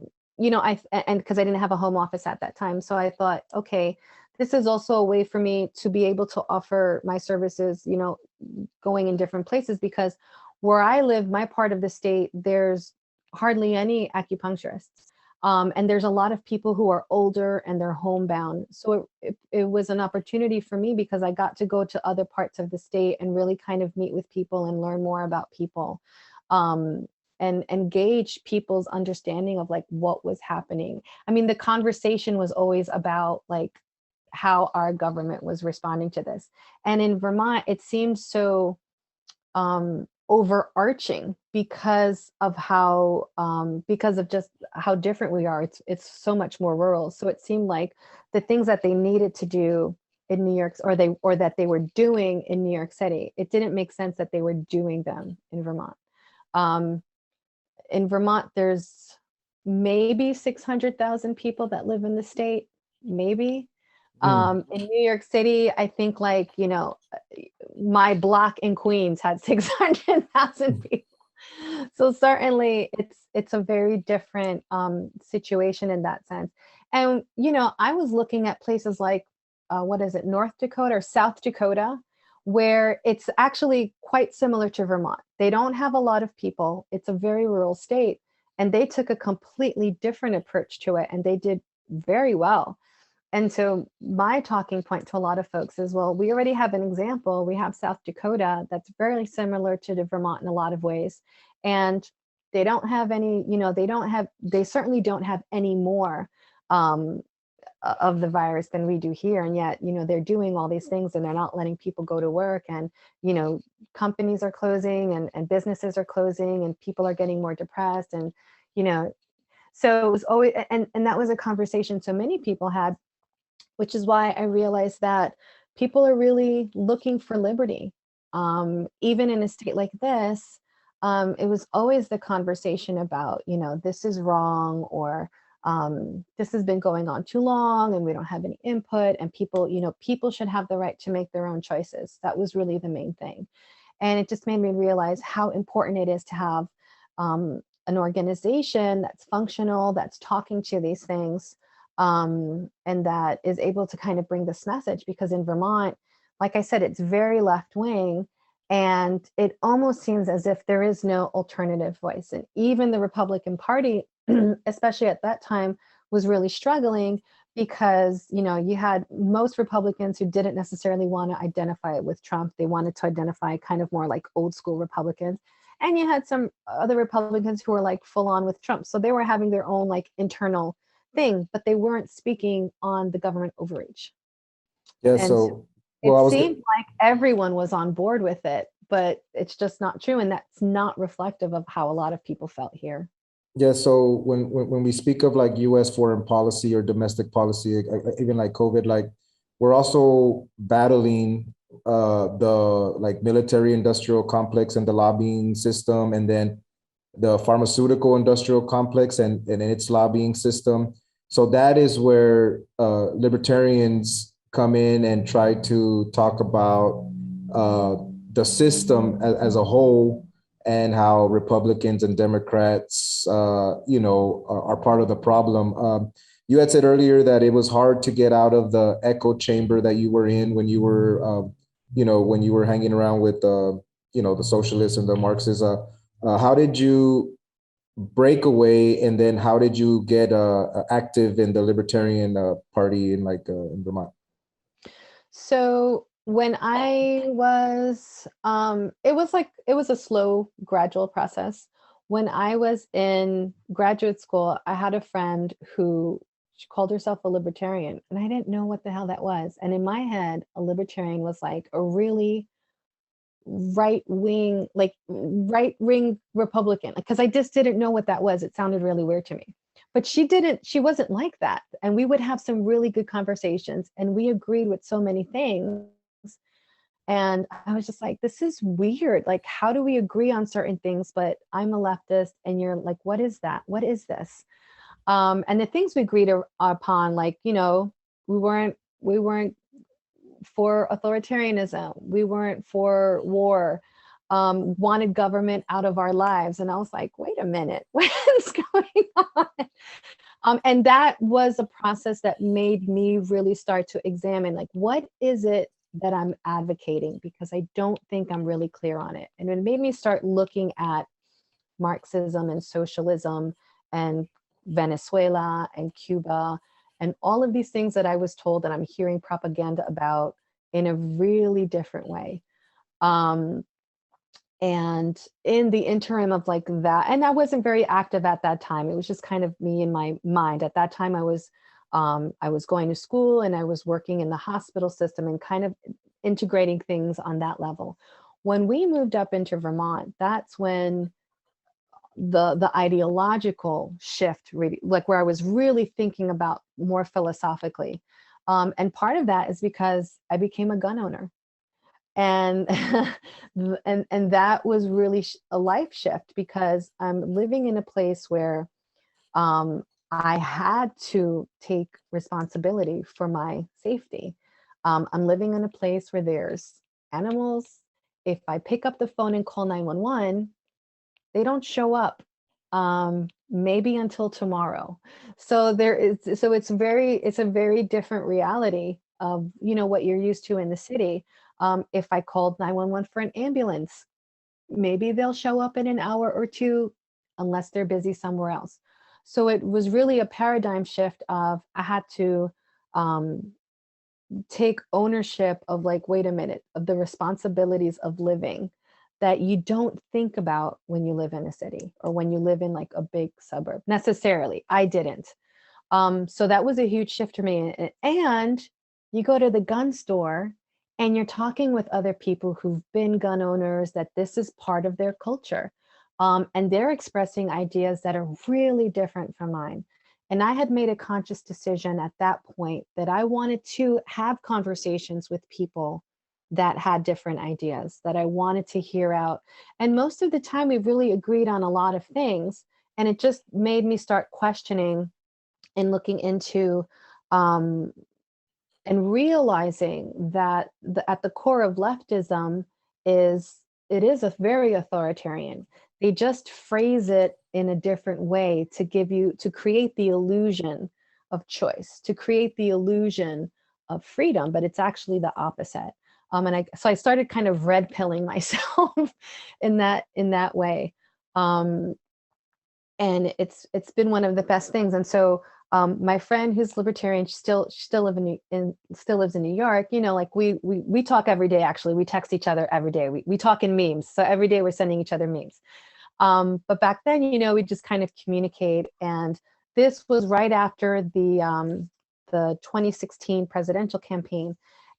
because I didn't have a home office at that time. So I thought, okay, this is also a way for me to be able to offer my services, going in different places, because where I live, my part of the state, there's hardly any acupuncturists. And there's a lot of people who are older and they're homebound. So it was an opportunity for me because I got to go to other parts of the state and really kind of meet with people and learn more about people, and gauge people's understanding of like what was happening. I mean, the conversation was always about like how our government was responding to this. And in Vermont, it seemed so overarching because of just how different we are. It's so much more rural. So it seemed like the things that they needed to do in New York, or that they were doing in New York City, it didn't make sense that they were doing them in Vermont. In Vermont, there's maybe 600,000 people that live in the state, maybe. In New York City, I think my block in Queens had 600,000 people. So certainly it's a very different situation in that sense. And, I was looking at places like, North Dakota or South Dakota, where it's actually quite similar to Vermont. They don't have a lot of people. It's a very rural state. And they took a completely different approach to it, and they did very well. And so my talking point to a lot of folks is, well, we already have an example. We have South Dakota that's very similar to the Vermont in a lot of ways. And they don't have any, they certainly don't have any more of the virus than we do here. And yet, they're doing all these things and they're not letting people go to work. And, companies are closing and businesses are closing and people are getting more depressed. And, so it was always, and that was a conversation so many people had, which is why I realized that people are really looking for liberty. Even in a state like this, it was always the conversation about, this is wrong, or this has been going on too long and we don't have any input, and people should have the right to make their own choices. That was really the main thing. And it just made me realize how important it is to have an organization that's functional, that's talking to these things, and that is able to kind of bring this message. Because in Vermont, like I said, it's very left wing, and it almost seems as if there is no alternative voice. And even the Republican Party, especially at that time, was really struggling because, you had most Republicans who didn't necessarily want to identify with Trump. They wanted to identify kind of more like old school Republicans. And you had some other Republicans who were like full on with Trump. So they were having their own like internal thing, but they weren't speaking on the government overreach. Yeah. And So, well, it seemed like everyone was on board with it, but it's just not true. And that's not reflective of how a lot of people felt here. Yeah. So when we speak of like U.S. foreign policy or domestic policy, even like COVID, like we're also battling the like military industrial complex and the lobbying system, and then the pharmaceutical industrial complex and its lobbying system. So that is where libertarians come in and try to talk about the system as a whole, and how Republicans and Democrats, are part of the problem. You had said earlier that it was hard to get out of the echo chamber that you were in when you were, hanging around with, the socialists and the Marxists. How did you breakaway, and then how did you get active in the Libertarian Party in Vermont? So when I was, it was a slow, gradual process. When I was in graduate school, I had a friend who she called herself a libertarian, and I didn't know what the hell that was. And in my head, a libertarian was like a really right wing Republican, because I just didn't know what that was. It sounded really weird to me. But she wasn't like that. And we would have some really good conversations and we agreed with so many things. And I was just like, this is weird. Like, how do we agree on certain things? But I'm a leftist and you're like, what is that? What is this? And the things we agreed upon, like, we weren't for authoritarianism. We weren't for war, wanted government out of our lives. And I was like, wait a minute, what is going on? And that was a process that made me really start to examine, like, what is it that I'm advocating? Because I don't think I'm really clear on it. And it made me start looking at Marxism and socialism and Venezuela and Cuba and all of these things that I was told that I'm hearing propaganda about in a really different way. Um, and in the interim of like that, and I wasn't very active at that time. It was just kind of me in my mind. At that time, I was going to school and I was working in the hospital system and kind of integrating things on that level. When we moved up into Vermont, that's when the ideological shift, really, like where I was really thinking about more philosophically. And part of that is because I became a gun owner. And and that was really a life shift, because I'm living in a place where I had to take responsibility for my safety. I'm living in a place where there's animals. If I pick up the phone and call 911, they don't show up, maybe until tomorrow. So it's a very different reality of, what you're used to in the city. If I called 911 for an ambulance, maybe they'll show up in an hour or two, unless they're busy somewhere else. So it was really a paradigm shift of, I had to um, take ownership of, like, wait a minute, of the responsibilities of living that you don't think about when you live in a city or when you live in like a big suburb necessarily. I didn't. So that was a huge shift for me. And you go to the gun store and you're talking with other people who've been gun owners, that this is part of their culture. And they're expressing ideas that are really different from mine. And I had made a conscious decision at that point that I wanted to have conversations with people that had different ideas, that I wanted to hear out. And most of the time, we really agreed on a lot of things. And it just made me start questioning and looking into, um, and realizing that at the core of leftism is, it is a very authoritarian. They just phrase it in a different way to create the illusion of choice, to create the illusion of freedom, but it's actually the opposite. So I started kind of red pilling myself in that way. Um, and it's been one of the best things. And so my friend who's libertarian, still lives in New York. Like we talk every day. Actually, we text each other every day. We talk in memes, so every day we're sending each other memes. But back then, we just kind of communicate. And this was right after the 2016 presidential campaign.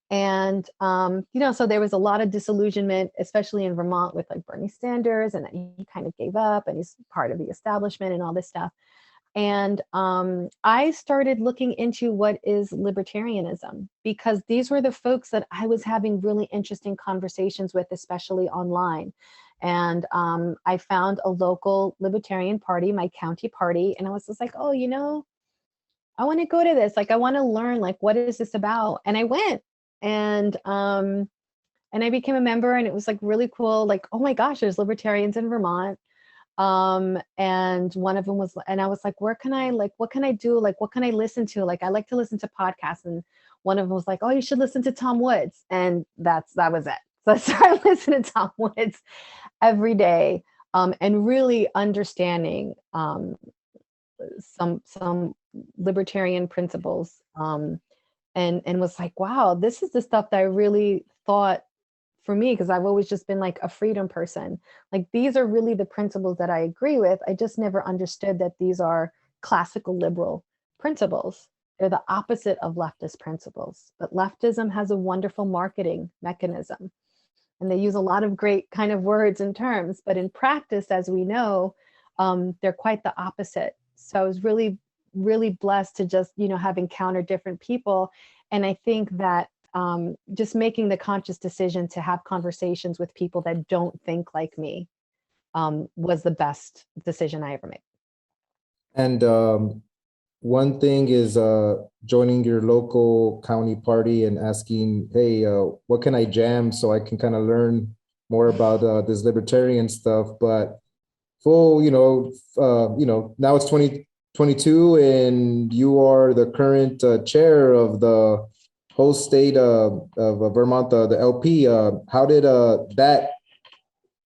And so there was a lot of disillusionment, especially in Vermont, with like Bernie Sanders, and that he kind of gave up and he's part of the establishment and all this stuff. And I started looking into what is libertarianism, because these were the folks that I was having really interesting conversations with, especially online. And I found a local libertarian party, my county party, and I was just like, oh, I want to go to this. Like, I want to learn, like, what is this about? And I went, and I became a member, and it was like really cool. Like, oh my gosh, there's libertarians in Vermont. And one of them was, and I was like, what can I do? Like, what can I listen to? Like, I like to listen to podcasts. And one of them was like, oh, you should listen to Tom Woods. And that was it. So I started listening to Tom Woods every day. and really understanding some libertarian principles, and was like, wow, this is the stuff that I really thought for me, because I've always just been like a freedom person. Like, these are really the principles that I agree with. I just never understood that these are classical liberal principles. They're the opposite of leftist principles. But leftism has a wonderful marketing mechanism, and they use a lot of great kind of words and terms. But in practice, as we know, they're quite the opposite. So I was really, really blessed to just, have encountered different people. And I think that just making the conscious decision to have conversations with people that don't think like me was the best decision I ever made. And one thing is joining your local county party and asking, hey, what can I jam so I can kind of learn more about this libertarian stuff. But full, now it's 2022 and you are the current chair of the whole state of Vermont, the LP. How did that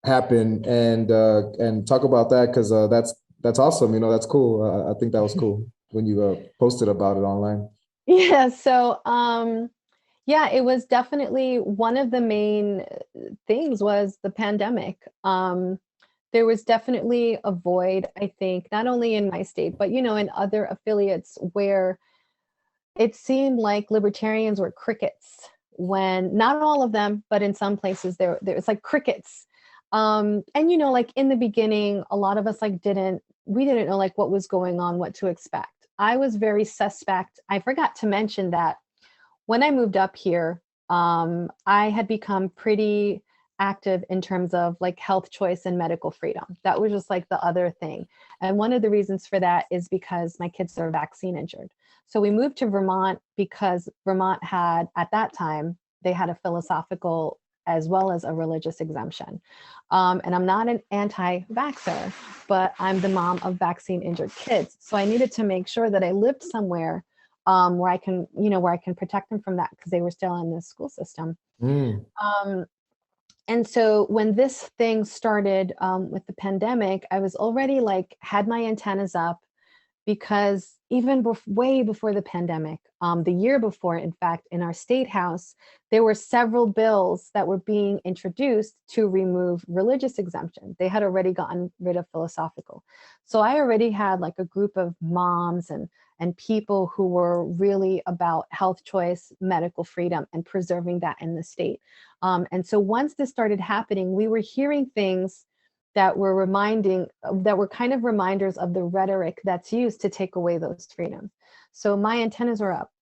happen? And talk about that, because that's awesome. That's cool. I think that was cool when you posted about it online. Yeah. So, yeah, it was definitely one of the main things was the pandemic. There was definitely a void, I think, not only in my state, but, in other affiliates where it seemed like libertarians were crickets, when not all of them, but in some places there's like crickets. And like in the beginning, a lot of us we didn't know like what was going on, what to expect. I was very suspect. I forgot to mention that when I moved up here, I had become pretty active in terms of like health choice and medical freedom. That was just like the other thing. And one of the reasons for that is because my kids are vaccine injured. So we moved to Vermont because Vermont had, at that time, they had a philosophical as well as a religious exemption. And I'm not an anti-vaxxer, but I'm the mom of vaccine injured kids. So I needed to make sure that I lived somewhere where I can, where I can protect them from that, because they were still in the school system. Mm. And so when this thing started with the pandemic, I was already like had my antennas up, because even way before the pandemic, the year before, in fact, in our state house, there were several bills that were being introduced to remove religious exemption. They had already gotten rid of philosophical. So I already had like a group of moms and people who were really about health choice, medical freedom, and preserving that in the state. And so once this started happening, we were hearing things that were kind of reminders of the rhetoric that's used to take away those freedoms. So my antennas were up.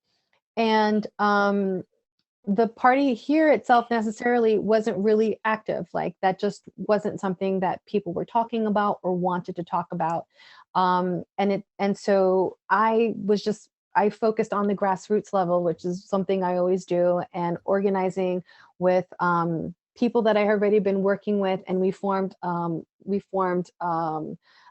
And the party here itself necessarily wasn't really active. Like, that just wasn't something that people were talking about or wanted to talk about. And so I focused on the grassroots level, which is something I always do, and organizing with people that I had already been working with, and we formed a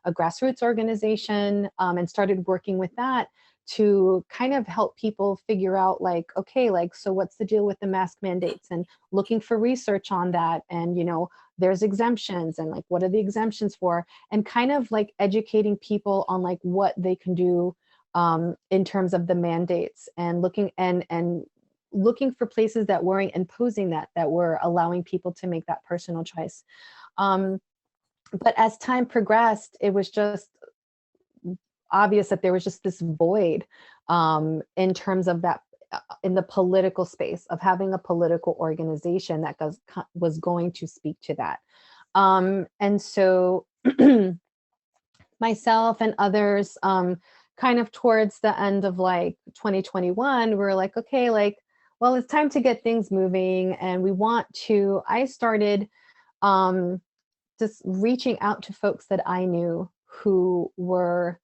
grassroots organization, and started working with that to kind of help people figure out like, okay, like, so what's the deal with the mask mandates, and looking for research on that. And, there's exemptions, and like, what are the exemptions for? And kind of like educating people on like what they can do in terms of the mandates, and looking for places that weren't imposing that were allowing people to make that personal choice. But as time progressed, it was just obvious that there was just this void in terms of that, in the political space, of having a political organization that was going to speak to that. And so myself and others, kind of towards the end of like 2021, we're like, okay, like, well, it's time to get things moving. And I started just reaching out to folks that I knew who were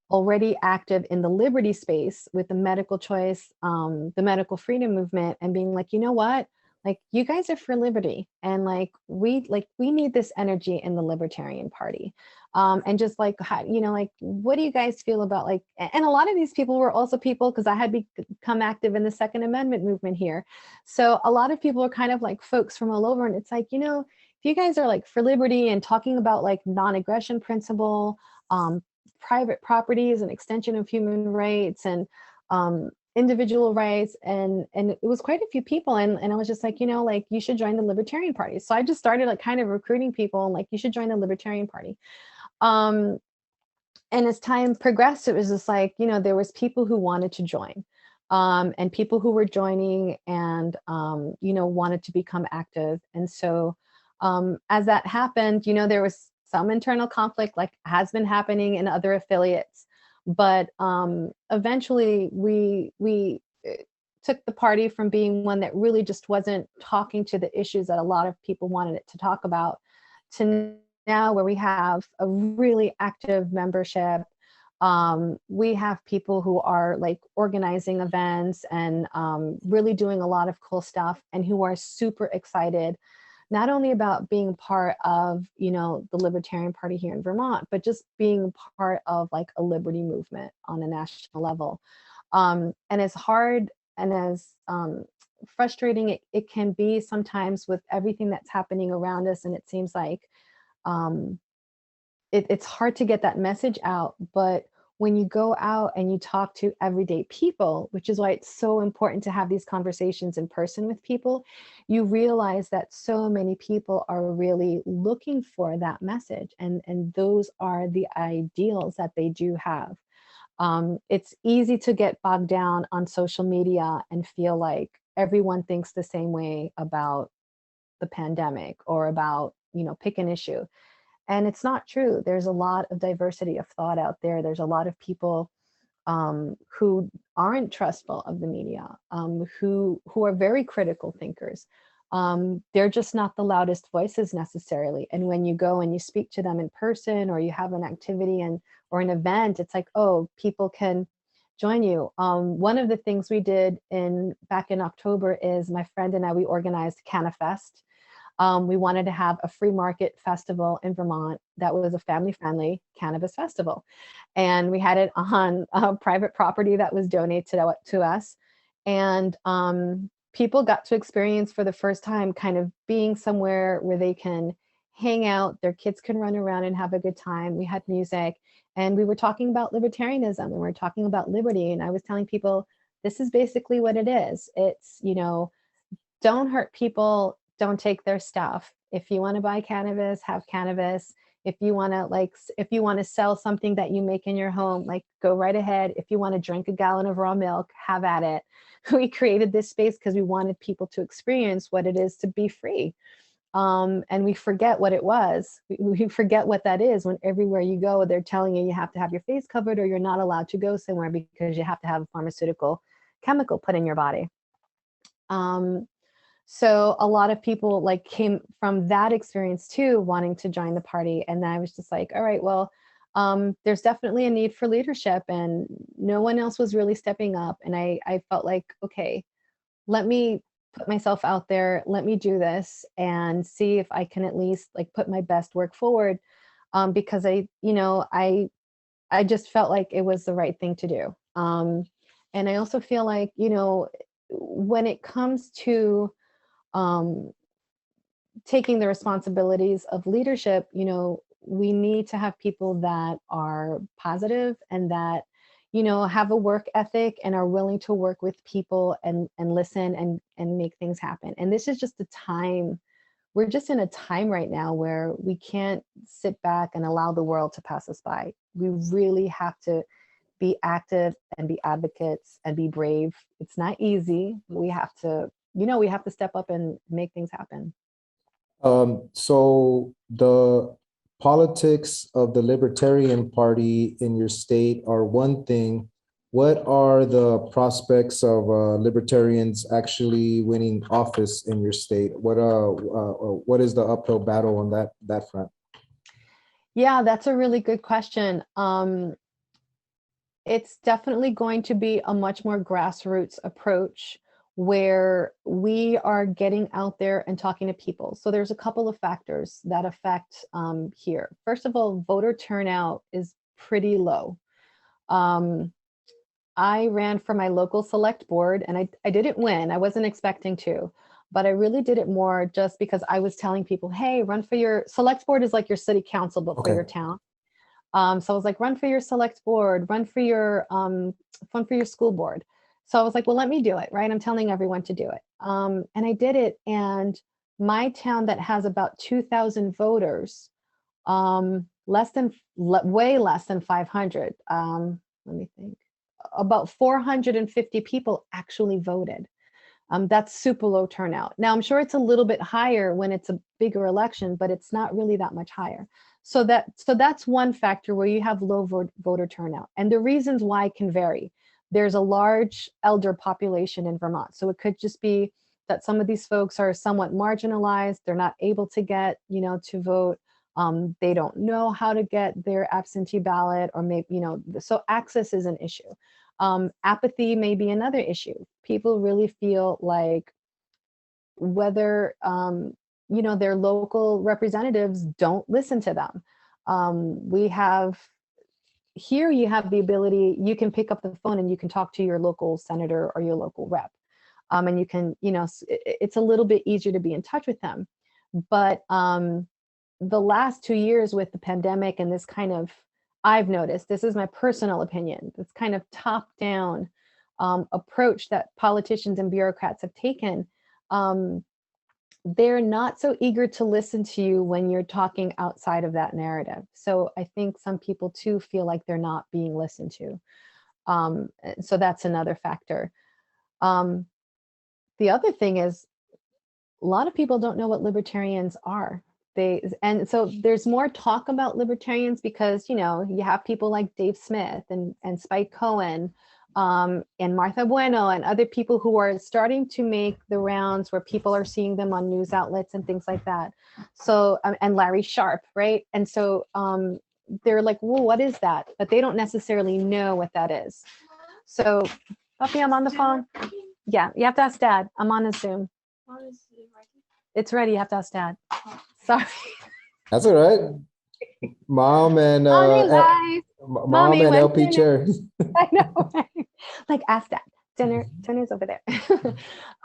already active in the liberty space with the medical choice, the medical freedom movement, and being like, you know what? Like, you guys are for liberty, and like we need this energy in the Libertarian Party. And just like, like, what do you guys feel about like, and a lot of these people were also people, because I had become active in the Second Amendment movement here. So a lot of people are kind of like folks from all over, and it's like, you guys are like for liberty and talking about like non-aggression principle, private property is an extension of human rights, and individual rights, and it was quite a few people, and I was just like, like you should join the Libertarian Party. So I just started like kind of recruiting people and like, you should join the Libertarian Party. And as time progressed, it was just like, there was people who wanted to join, and people who were joining and, wanted to become active. And so as that happened, there was some internal conflict, like has been happening in other affiliates. But eventually we took the party from being one that really just wasn't talking to the issues that a lot of people wanted it to talk about, to now where we have a really active membership. We have people who are like organizing events and really doing a lot of cool stuff, and who are super excited, not only about being part of, the Libertarian Party here in Vermont, but just being part of like a liberty movement on a national level. And as hard and as frustrating it can be sometimes with everything that's happening around us, and it seems like it's hard to get that message out. But when you go out and you talk to everyday people, which is why it's so important to have these conversations in person with people, you realize that so many people are really looking for that message, and those are the ideals that they do have. It's easy to get bogged down on social media and feel like everyone thinks the same way about the pandemic or about, pick an issue. And it's not true. There's a lot of diversity of thought out there. There's a lot of people who aren't trustful of the media, who are very critical thinkers. They're just not the loudest voices necessarily. And when you go and you speak to them in person, or you have an activity or an event, it's like, oh, people can join you. One of the things we did back in October is my friend and I, we organized CannaFest. We wanted to have a free market festival in Vermont that was a family-friendly cannabis festival. And we had it on private property that was donated to us. And people got to experience for the first time kind of being somewhere where they can hang out, their kids can run around and have a good time. We had music, and we were talking about libertarianism, and we were talking about liberty. And I was telling people, this is basically what it is. It's, don't hurt people, don't take their stuff. If you want to buy cannabis, have cannabis. If you want to sell something that you make in your home, like go right ahead. If you want to drink a gallon of raw milk, have at it. We created this space because we wanted people to experience what it is to be free. And we forget what it was. We forget what that is when everywhere you go, they're telling you have to have your face covered, or you're not allowed to go somewhere because you have to have a pharmaceutical chemical put in your body. So a lot of people like came from that experience too, wanting to join the party. And I was just like, all right, well, there's definitely a need for leadership, and no one else was really stepping up. And I felt like, okay, let me put myself out there, let me do this and see if I can at least like put my best work forward. Because I just felt like it was the right thing to do. And I also feel like, when it comes to um, taking the responsibilities of leadership, we need to have people that are positive and that, have a work ethic and are willing to work with people and listen and make things happen. And this is just a time, we're just in a time right now where we can't sit back and allow the world to pass us by. We really have to be active and be advocates and be brave. It's not easy. We have to, we have to step up and make things happen. So the politics of the Libertarian Party in your state are one thing. What are the prospects of libertarians actually winning office in your state? What is the uphill battle on that front? Yeah, that's a really good question. It's definitely going to be a much more grassroots approach where we are getting out there and talking to people. So there's a couple of factors that affect here. First of all, voter turnout is pretty low. I ran for my local select board, and I didn't win. I wasn't expecting to. but I really did it more just because I was telling people, hey, run for your select board is like your city council, but for your town. So I was like, run for your select board, run for your school board. So I was like, well, let me do it, right? I'm telling everyone to do it. And I did it. And my town that has about 2,000 voters, way less than 500. Let me think. About 450 people actually voted. That's super low turnout. Now, I'm sure it's a little bit higher when it's a bigger election, but it's not really that much higher. So that's one factor where you have low voter turnout. And the reasons why can vary. There's a large elder population in Vermont. So it could just be that some of these folks are somewhat marginalized. They're not able to get, to vote. They don't know how to get their absentee ballot, or maybe, so access is an issue. Apathy may be another issue. People really feel like whether their local representatives don't listen to them. We have here, you have the ability, you can pick up the phone and you can talk to your local senator or your local rep. And you can, it's a little bit easier to be in touch with them. But the last 2 years with the pandemic and this kind of, I've noticed, this is my personal opinion, this kind of top-down approach that politicians and bureaucrats have taken, they're not so eager to listen to you when you're talking outside of that narrative. So I think some people too feel like they're not being listened to. So that's another factor. The other thing is, a lot of people don't know what libertarians are. And so there's more talk about libertarians because, you have people like Dave Smith and Spike Cohen, and Martha Bueno and other people who are starting to make the rounds where people are seeing them on news outlets and things like that. So, and Larry Sharp, right? And so they're like, well, what is that? But they don't necessarily know what that is. So, Puppy, I'm on the phone. Yeah, you have to ask Dad. I'm on a Zoom. It's ready. You have to ask Dad. Sorry. That's all right. Mom and Mommy, and LP chair. I know, right? Like, ask Dad. Dinner's over there.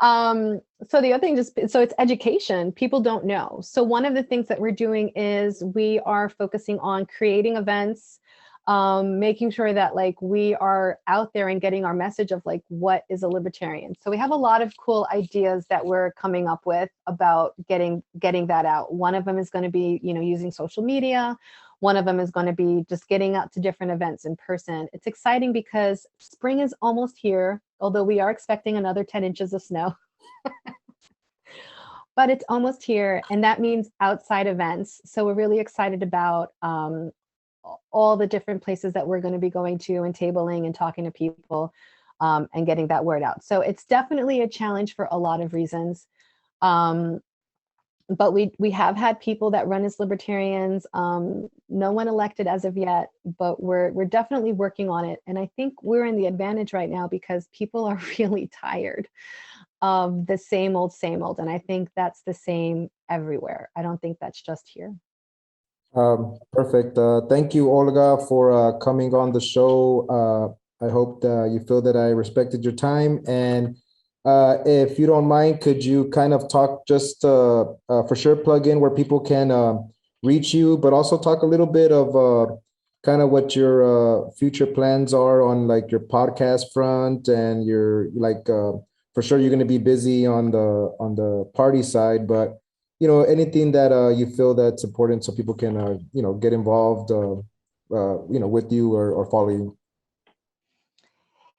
So the other thing, so it's education. People don't know. So one of the things that we're doing is we are focusing on creating events, making sure that like we are out there and getting our message of like what is a libertarian. So we have a lot of cool ideas that we're coming up with about getting that out. One of them is going to be, using social media. One of them is going to be just getting out to different events in person. It's exciting because spring is almost here, although we are expecting another 10 inches of snow. But it's almost here, and that means outside events. So we're really excited about all the different places that we're going to be going to and tabling and talking to people, and getting that word out. So it's definitely a challenge for a lot of reasons. But we have had people that run as libertarians, no one elected as of yet, but we're definitely working on it. And I think we're in the advantage right now because people are really tired of the same old. And I think that's the same everywhere. I don't think that's just here. Perfect. Thank you, Olga, for coming on the show. I hope that you feel that I respected your time. And if you don't mind, could you kind of talk just for sure, plug in where people can reach you, but also talk a little bit of kind of what your future plans are on like your podcast front, and your like for sure you're going to be busy on the party side, but anything that you feel that's important so people can get involved with you or follow you.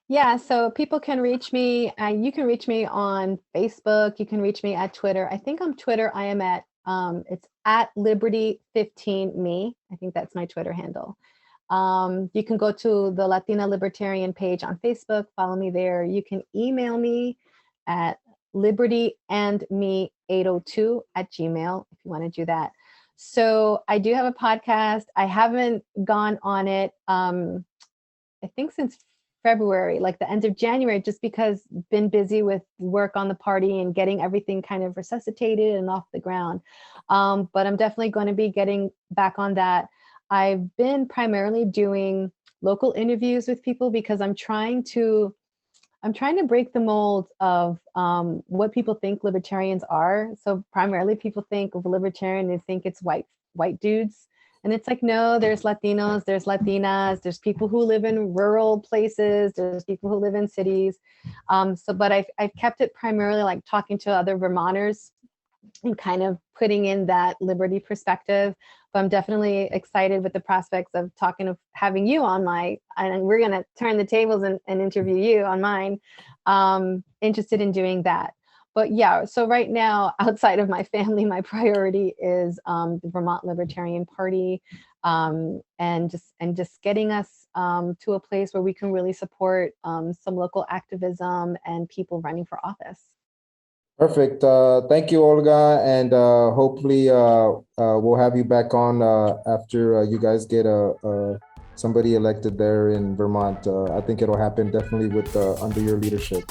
Yeah, so people can reach me. You can reach me on Facebook. You can reach me at Twitter. I think on Twitter I am at it's at Liberty15me. I think that's my Twitter handle. You can go to the Latina Libertarian page on Facebook. Follow me there. You can email me at libertyandme802@gmail if you want to do that. So I do have a podcast. I haven't gone on it. I think since February, like the end of January, just because been busy with work on the party and getting everything kind of resuscitated and off the ground. But I'm definitely going to be getting back on that. I've been primarily doing local interviews with people because I'm trying to I'm trying to break the mold of what people think libertarians are. So primarily people think of libertarian, they think it's white dudes. And it's like, no, there's Latinos, there's Latinas, there's people who live in rural places, there's people who live in cities. But I've kept it primarily like talking to other Vermonters and kind of putting in that liberty perspective. But I'm definitely excited with the prospects of having you on and we're going to turn the tables and interview you on mine. Interested in doing that. But yeah, so right now, outside of my family, my priority is the Vermont Libertarian Party, and just getting us to a place where we can really support some local activism and people running for office. Perfect. Thank you, Olga, and hopefully we'll have you back on after you guys get somebody elected there in Vermont. I think it'll happen definitely with under your leadership.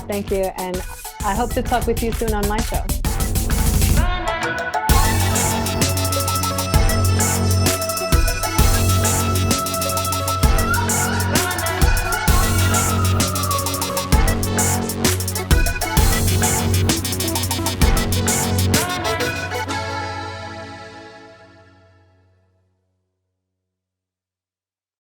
Thank you, and I hope to talk with you soon on my show.